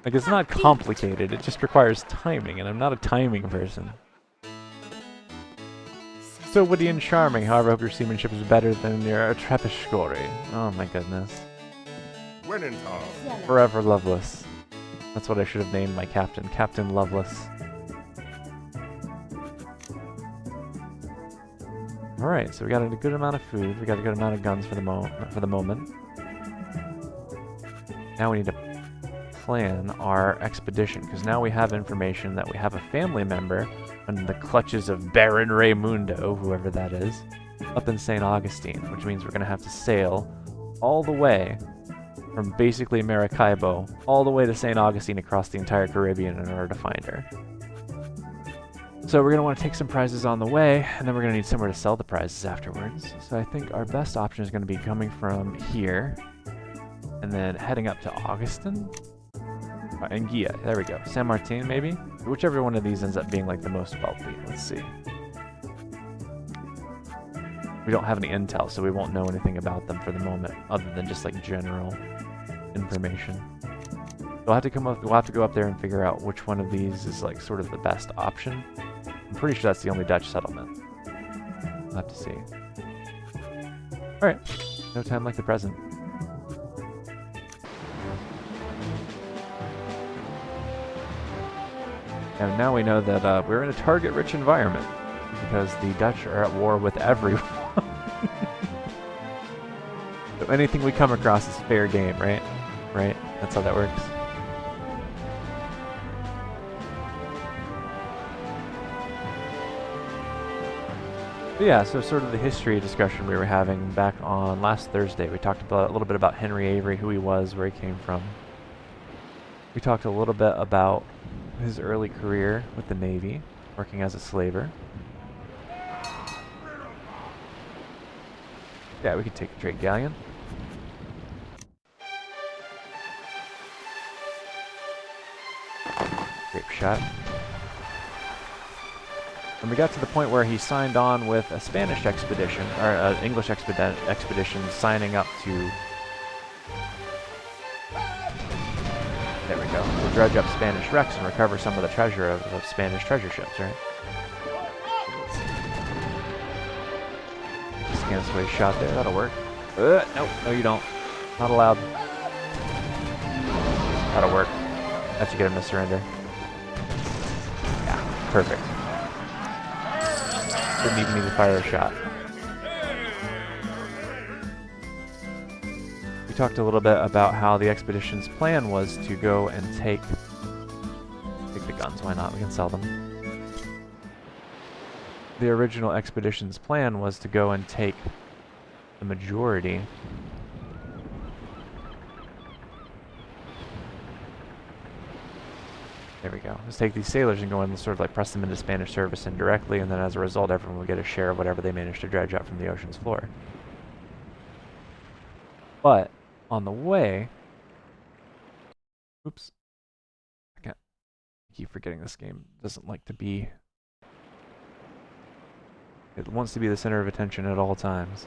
Like, it's not complicated, it just requires timing, and I'm not a timing person. So witty and charming, however, I hope your seamanship is better than your Trepishkori. Oh my goodness. Forever Loveless. That's what I should have named my captain. Captain Loveless. Alright, so we got a good amount of food, we got a good amount of guns for the moment. Now we need to plan our expedition, because now we have information that we have a family member in the clutches of Baron Raymundo, whoever that is, up in St. Augustine, which means we're going to have to sail all the way from basically Maracaibo all the way to St. Augustine across the entire Caribbean in order to find her. So we're going to want to take some prizes on the way, and then we're going to need somewhere to sell the prizes afterwards. So I think our best option is going to be coming from here, and then heading up to Augustin. And Guia, there we go. San Martin, maybe? Whichever one of these ends up being like the most wealthy. Let's see. We don't have any intel, so we won't know anything about them for the moment, other than just like general information. We'll have to go up there and figure out which one of these is like sort of the best option. I'm pretty sure that's the only Dutch settlement. We'll have to see. Alright. No time like the present. And now we know that we're in a target-rich environment, because the Dutch are at war with everyone. So anything we come across is fair game, right? Right? That's how that works. But yeah, so sort of the history discussion we were having back on last Thursday. We talked about a little bit about Henry Avery, who he was, where he came from. We talked a little bit about his early career with the Navy, working as a slaver. Yeah, we could take a Drake Galleon. Grape shot. And we got to the point where he signed on with a Spanish expedition, or an English expedition, signing up to... There we go. To dredge up Spanish wrecks and recover some of the treasure of Spanish treasure ships, right? Just away shot there. That'll work. Nope. No, you don't. Not allowed. That'll work. That should get him to surrender. Yeah, perfect. Didn't even need to fire a shot. We talked a little bit about how the expedition's plan was to go and take the guns. Why not? We can sell them. The original expedition's plan was to go and take the majority there we go. Let's take these sailors and go and sort of like press them into Spanish service indirectly, and then as a result everyone will get a share of whatever they manage to dredge up from the ocean's floor. But on the way, oops, I keep forgetting this game doesn't like to be, it wants to be the center of attention at all times.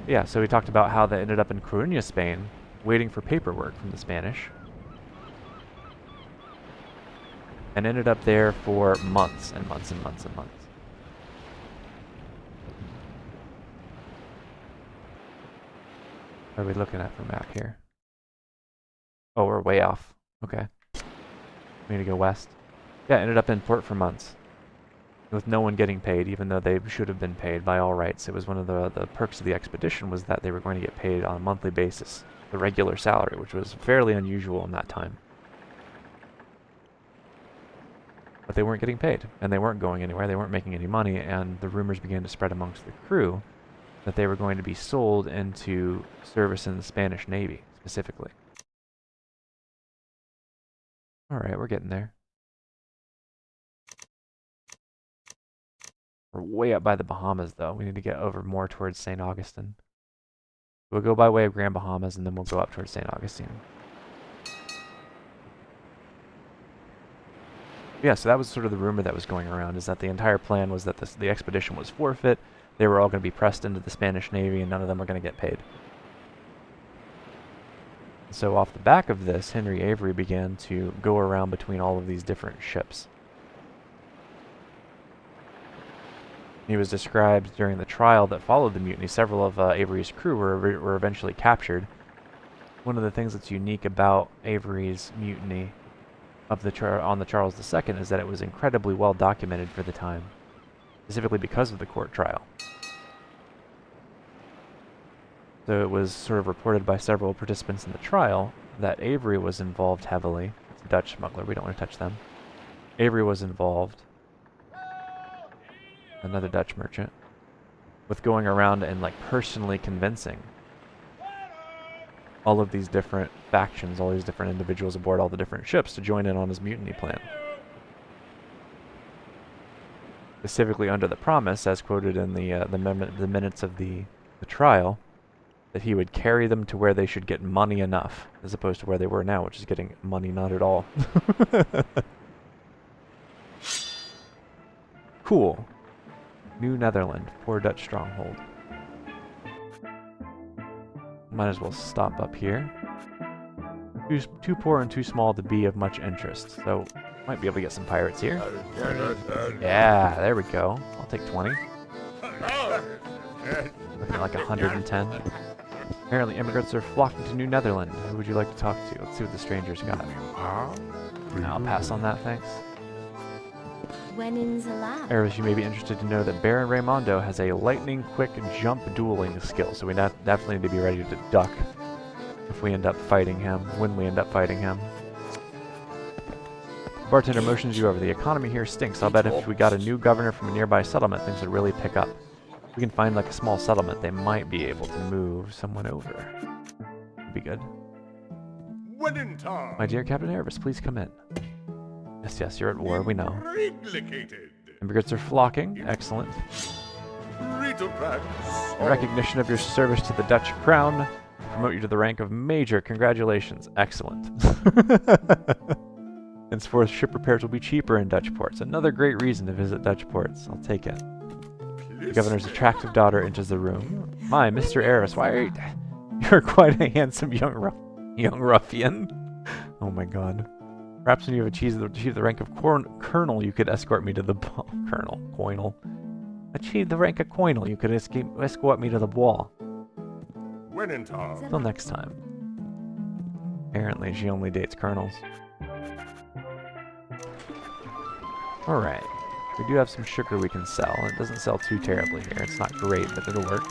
Yeah, so we talked about how they ended up in Coruña, Spain, waiting for paperwork from the Spanish. And ended up there for months and months and months and months. What are we looking at for map here? Oh, we're way off. Okay. We need to go west. Yeah, ended up in port for months, with no one getting paid, even though they should have been paid by all rights. It was one of the perks of the expedition was that they were going to get paid on a monthly basis, the regular salary, which was fairly unusual in that time. But they weren't getting paid, and they weren't going anywhere, they weren't making any money, and the rumors began to spread amongst the crew that they were going to be sold into service in the Spanish Navy, specifically. Alright, we're getting there. We're way up by the Bahamas, though. We need to get over more towards St. Augustine. We'll go by way of Grand Bahamas, and then we'll go up towards St. Augustine. Yeah, so that was sort of the rumor that was going around, is that the entire plan was that the expedition was forfeit, they were all going to be pressed into the Spanish Navy, and none of them were going to get paid. So off the back of this, Henry Avery began to go around between all of these different ships. He was described during the trial that followed the mutiny. Several of Avery's crew were eventually captured. One of the things that's unique about Avery's mutiny of on the Charles II is that it was incredibly well documented for the time, specifically because of the court trial. So it was sort of reported by several participants in the trial that Avery was involved heavily. It's a Dutch smuggler, we don't want to touch them. Avery was involved, another Dutch merchant, with going around and like personally convincing all of these different factions, all these different individuals aboard all the different ships to join in on his mutiny plan. Specifically under the promise, as quoted in the minutes of the trial, that he would carry them to where they should get money enough, as opposed to where they were now, which is getting money not at all. Cool. New Netherland, poor Dutch stronghold. Might as well stop up here. Too poor and too small to be of much interest, so might be able to get some pirates here. Yeah, there we go. I'll take 20. Looking at like 110. Apparently immigrants are flocking to New Netherland. Who would you like to talk to? Let's see what the stranger's got. I'll pass on that, thanks. Eris, you may be interested to know that Baron Raymondo has a lightning-quick jump dueling skill, so we definitely need to be ready to duck if we end up fighting him, when we end up fighting him. Bartender motions you over. The economy here stinks. I'll bet if we got a new governor from a nearby settlement, things would really pick up. If we can find like a small settlement, they might be able to move someone over. Would be good. My dear Captain Erebus, please come in. Yes, yes, you're at war, we know. Immigrants are flocking. Excellent. In recognition of your service to the Dutch crown, promote you to the rank of Major. Congratulations. Excellent. Henceforth, ship repairs will be cheaper in Dutch ports. Another great reason to visit Dutch ports. I'll take it. The governor's attractive daughter enters the room. My, Mr. Eris, why are you... You're quite a handsome young ruffian. Oh my god. Perhaps when you have achieved the rank of colonel, you could escort me to the ball. Coinel. Achieve the rank of coinel, you could escort me to the ball. When in town. Till next time. Apparently, she only dates colonels. Alright. We do have some sugar we can sell. It doesn't sell too terribly here. It's not great, but it'll work.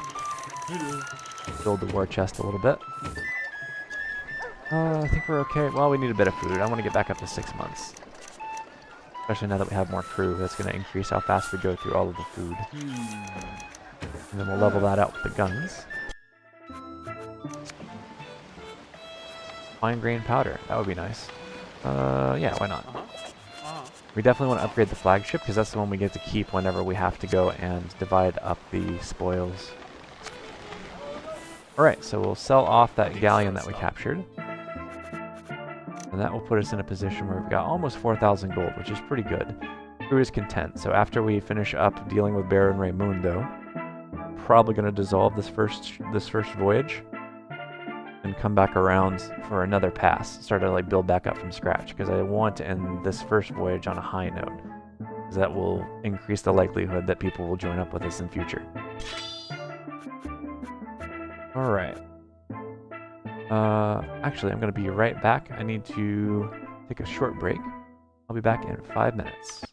Build the war chest a little bit. I think we're okay. Well, we need a bit of food. I want to get back up to 6 months. Especially now that we have more crew. That's going to increase how fast we go through all of the food. And then we'll level that out with the guns. Fine grain powder. That would be nice. Yeah, why not? We definitely want to upgrade the flagship, because that's the one we get to keep whenever we have to go and divide up the spoils. Alright, so we'll sell off that galleon that we captured. And that will put us in a position where we've got almost 4,000 gold, which is pretty good. Crew is content, so after we finish up dealing with Baron Raimundo, probably going to dissolve this first voyage and come back around for another pass, start to like build back up from scratch, because I want to end this first voyage on a high note, because that will increase the likelihood that people will join up with us in future. Alright. Actually, I'm going to be right back. I need to take a short break. I'll be back in 5 minutes.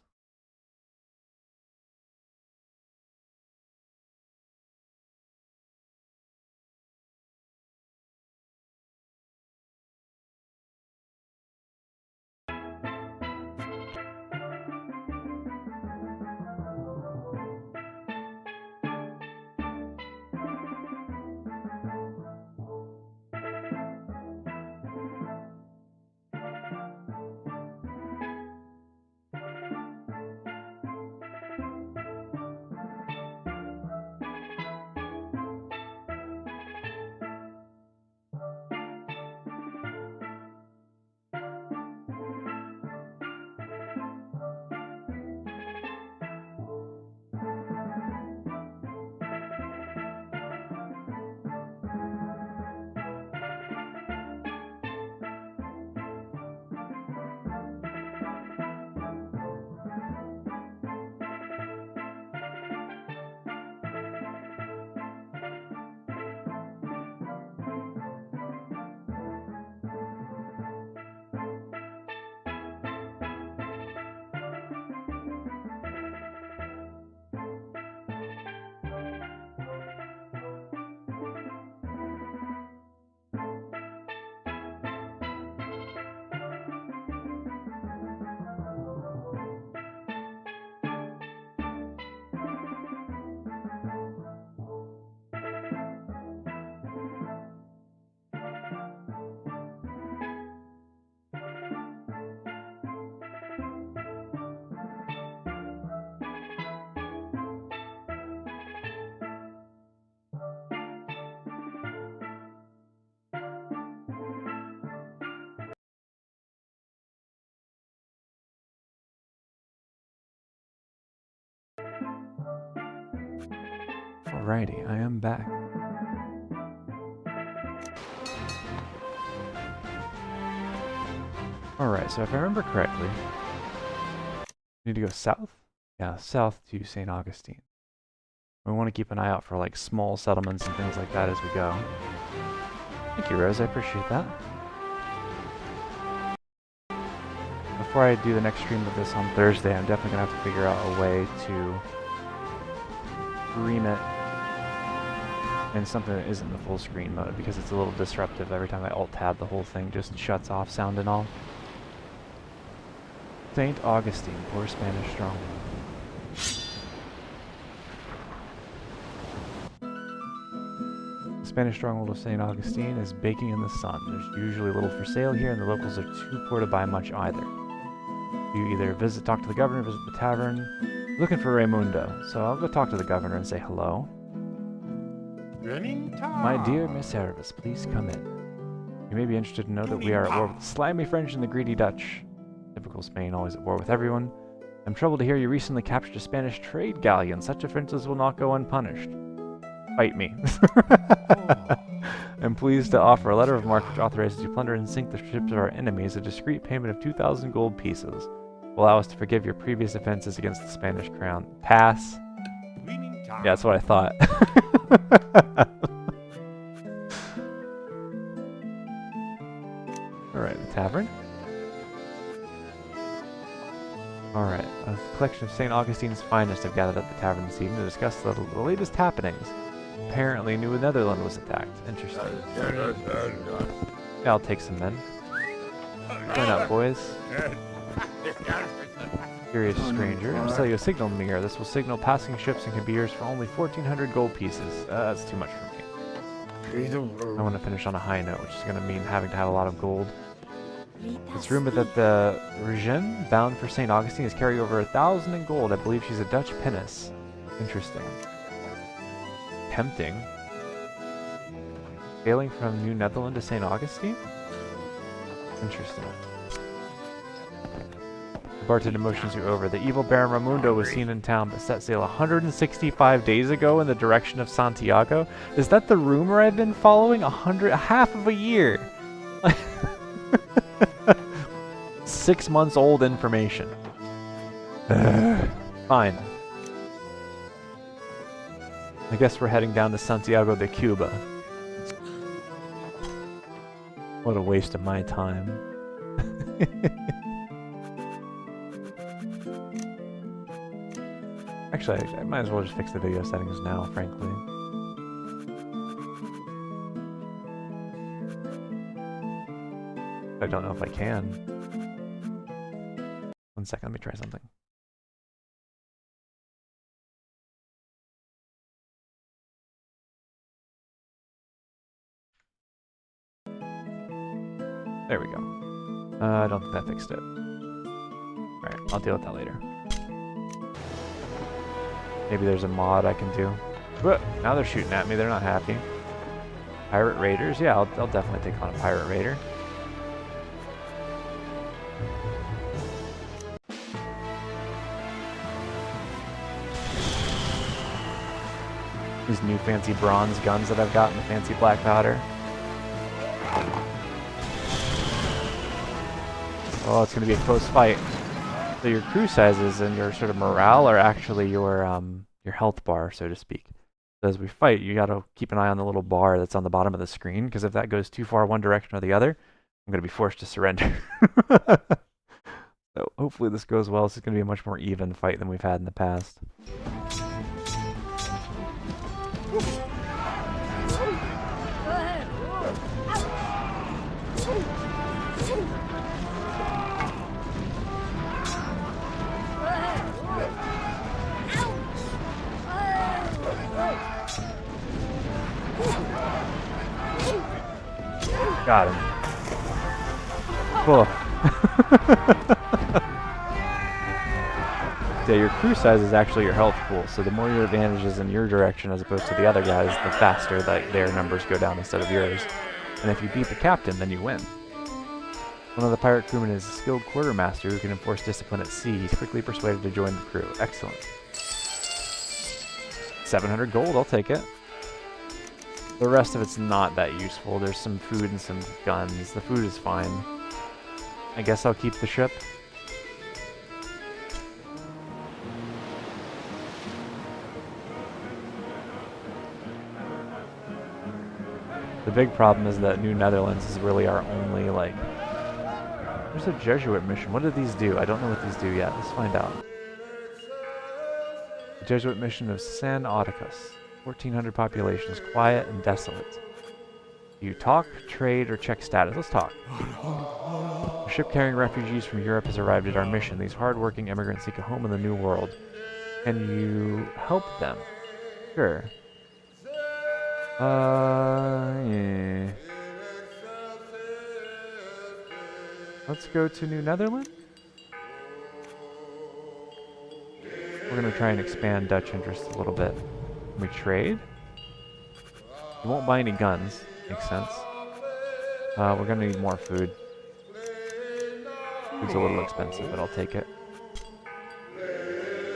Alrighty, I am back. Alright, so if I remember correctly, we need to go south? Yeah, south to St. Augustine. We want to keep an eye out for like small settlements and things like that as we go. Thank you, Rose, I appreciate that. Before I do the next stream of this on Thursday, I'm definitely going to have to figure out a way to stream it in something that isn't the full screen mode, because it's a little disruptive. Every time I alt-tab, the whole thing just shuts off sound and all. St. Augustine, poor Spanish stronghold. The Spanish stronghold of St. Augustine is baking in the sun. There's usually little for sale here, and the locals are too poor to buy much either. You either talk to the governor, visit the tavern. Looking for Raimundo, so I'll go talk to the governor and say hello. My dear Miss Erebus, please come in. You may be interested to know that we are at war with the slimy French and the greedy Dutch. Typical Spain, always at war with everyone. I'm troubled to hear you recently captured a Spanish trade galleon. Such offenses will not go unpunished. Fight me. I'm pleased to offer a letter of marque which authorizes you to plunder and sink the ships of our enemies. A discreet payment of 2,000 gold pieces will allow us to forgive your previous offenses against the Spanish crown. Pass. Yeah, that's what I thought. Alright, the tavern. Alright, a collection of St. Augustine's finest have gathered at the tavern this evening to discuss the latest happenings. Apparently, New Netherland was attacked. Interesting. Yeah, I'll take some men. Join up, boys. Curious stranger. I'll sell you a signal mirror. This will signal passing ships and can be yours for only 1,400 gold pieces. That's too much for me. I want to finish on a high note, which is going to mean having to have a lot of gold. It's rumored that the Regine, bound for St. Augustine, is carrying over 1,000 in gold. I believe she's a Dutch pinnace. Interesting. Tempting. Sailing from New Netherland to St. Augustine? Interesting. Bartender motions you over. The evil Baron Raimundo was seen in town but set sail 165 days ago in the direction of Santiago. Is that the rumor I've been following? Half of a year. 6 months old information. Fine. I guess we're heading down to Santiago de Cuba. What a waste of my time. Actually, I might as well just fix the video settings now, frankly. I don't know if I can. 1 second, let me try something. There we go. I don't think that fixed it. Alright, I'll deal with that later. Maybe there's a mod I can do. But now they're shooting at me, they're not happy. Pirate raiders? Yeah, I'll definitely take on a pirate raider. These new fancy bronze guns that I've got and the fancy black powder. Oh, it's going to be a close fight. So your crew sizes and your sort of morale are actually your health bar, so to speak. So as we fight, you got to keep an eye on the little bar that's on the bottom of the screen, because if that goes too far one direction or the other, I'm going to be forced to surrender. So hopefully this goes well. This is going to be a much more even fight than we've had in the past. Got him. Cool. Yeah, your crew size is actually your health pool, so the more your advantage is in your direction as opposed to the other guys, the faster that their numbers go down instead of yours. And if you beat the captain, then you win. One of the pirate crewmen is a skilled quartermaster who can enforce discipline at sea. He's quickly persuaded to join the crew. Excellent. 700 gold, I'll take it. The rest of it's not that useful. There's some food and some guns. The food is fine. I guess I'll keep the ship. The big problem is that New Netherlands is really our only, like... There's a Jesuit mission. What do these do? I don't know what these do yet. Let's find out. The Jesuit mission of San Oticus. 1,400 population is quiet and desolate. Do you talk, trade, or check status? Let's talk. ship carrying refugees from Europe has arrived at our mission. These hard-working immigrants seek a home in the New World. Can you help them? Sure. Yeah. Let's go to New Netherland. We're going to try and expand Dutch interest a little bit. Can we trade? We won't buy any guns. Makes sense. We're going to need more food. Food's a little expensive, but I'll take it.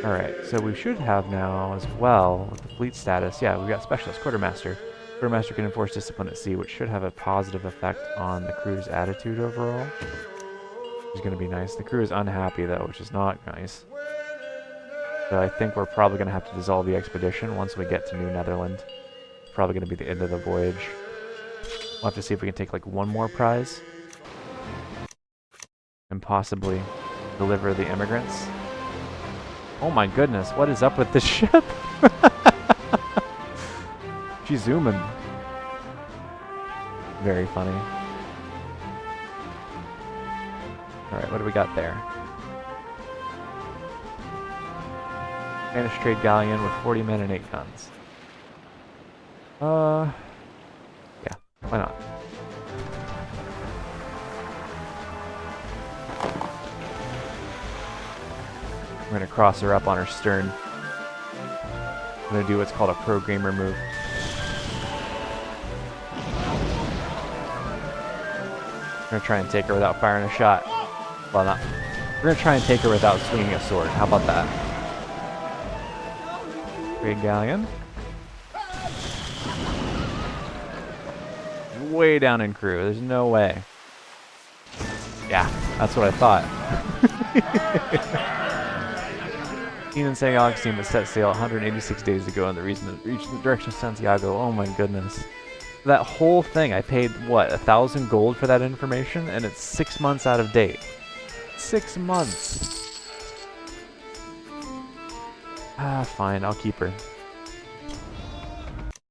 Alright, so we should have now as well, with the fleet status, yeah, we've got Specialist Quartermaster. Quartermaster can enforce discipline at sea, which should have a positive effect on the crew's attitude overall. Which is going to be nice. The crew is unhappy, though, which is not nice. So I think we're probably going to have to dissolve the expedition once we get to New Netherland. Probably going to be the end of the voyage. We'll have to see if we can take, like, one more prize. And possibly deliver the immigrants. Oh my goodness, what is up with this ship? She's zooming. Very funny. Alright, what do we got there? Spanish trade galleon with 40 men and 8 guns. Yeah, why not? We're going to cross her up on her stern. I'm going to do what's called a programmer move. We're going to try and take her without firing a shot. Well, not. We're going to try and take her without swinging a sword. How about that? Trade galleon. Way down in crew. There's no way. Yeah, that's what I thought. Keen and St. Augustine was set sail 186 days ago in the reason to reach the direction of Santiago. Oh my goodness. That whole thing, I paid, what, 1,000 gold for that information? And it's 6 months out of date. 6 months. Ah, fine, I'll keep her.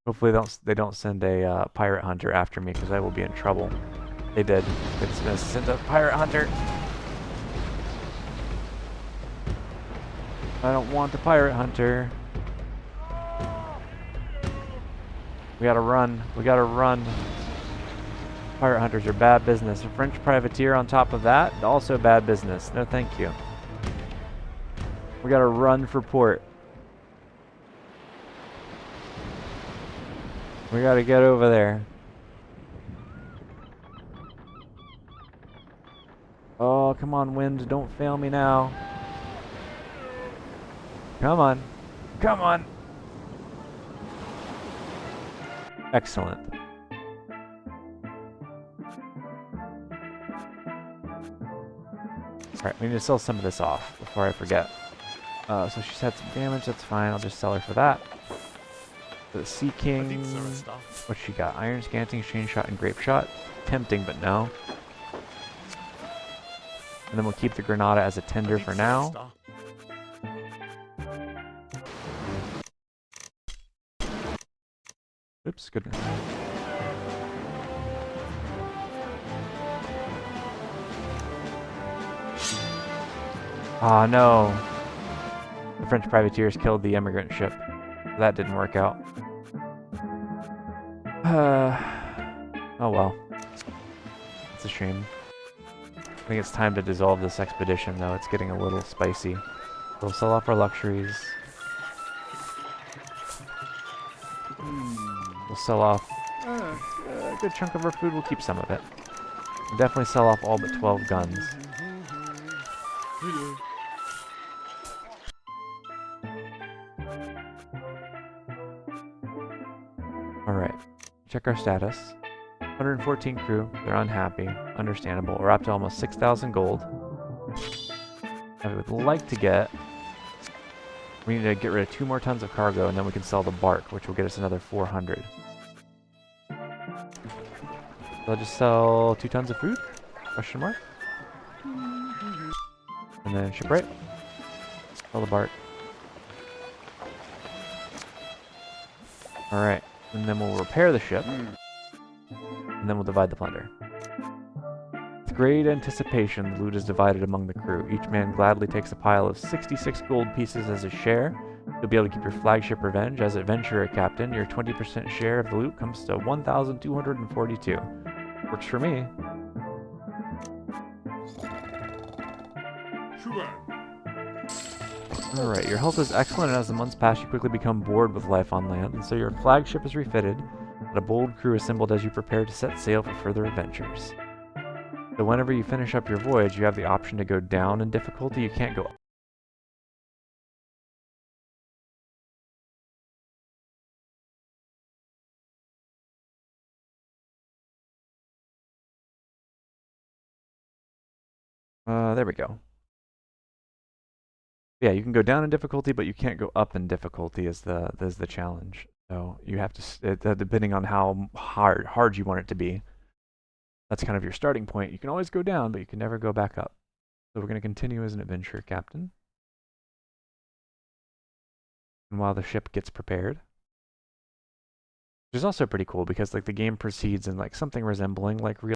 Hopefully they don't send a pirate hunter after me, because I will be in trouble. They did. They just sent a pirate hunter. I don't want the pirate hunter. We gotta run. We gotta run. Pirate hunters are bad business. A French privateer on top of that, also bad business. No thank you. We gotta run for port. We gotta get over there. Oh, come on, wind. Don't fail me now. Come on. Come on. Excellent. Alright, we need to sell some of this off before I forget. So she's had some damage, that's fine. I'll just sell her for that. The Sea King. What she got? Iron Scanting, Chain Shot, and Grape Shot. Tempting, but no. And then we'll keep the Granada as a tender for now. Oops, goodness. Ah, no. The French privateers killed the immigrant ship. That didn't work out. Oh well. It's a shame. I think it's time to dissolve this expedition, though. It's getting a little spicy. We'll sell off our luxuries. We'll sell off a good chunk of our food. We'll keep some of it. We'll definitely sell off all but 12 guns. Alright. Check our status. 114 crew. They're unhappy. Understandable. We're up to almost 6,000 gold. I would like to get... We need to get rid of 2 more tons of cargo, and then we can sell the bark, which will get us another 400. So I'll just sell 2 tons of food? Question mark. And then shipwright. Sell the bark. Alright. And then we'll repair the ship. And then we'll divide the plunder. With great anticipation, the loot is divided among the crew. Each man gladly takes a pile of 66 gold pieces as his share. You'll be able to keep your flagship Revenge. As adventurer captain, your 20% share of the loot comes to 1,242. Works for me. Alright, your health is excellent, and as the months pass, you quickly become bored with life on land, and so your flagship is refitted, and a bold crew assembled as you prepare to set sail for further adventures. So whenever you finish up your voyage, you have the option to go down in difficulty. You can't go up. There we go. Yeah, you can go down in difficulty, but you can't go up in difficulty is the challenge. So you have to, depending on how hard you want it to be. That's kind of your starting point. You can always go down, but you can never go back up. So we're going to continue as an adventure captain. And while the ship gets prepared. Which is also pretty cool because like the game proceeds in like something resembling like real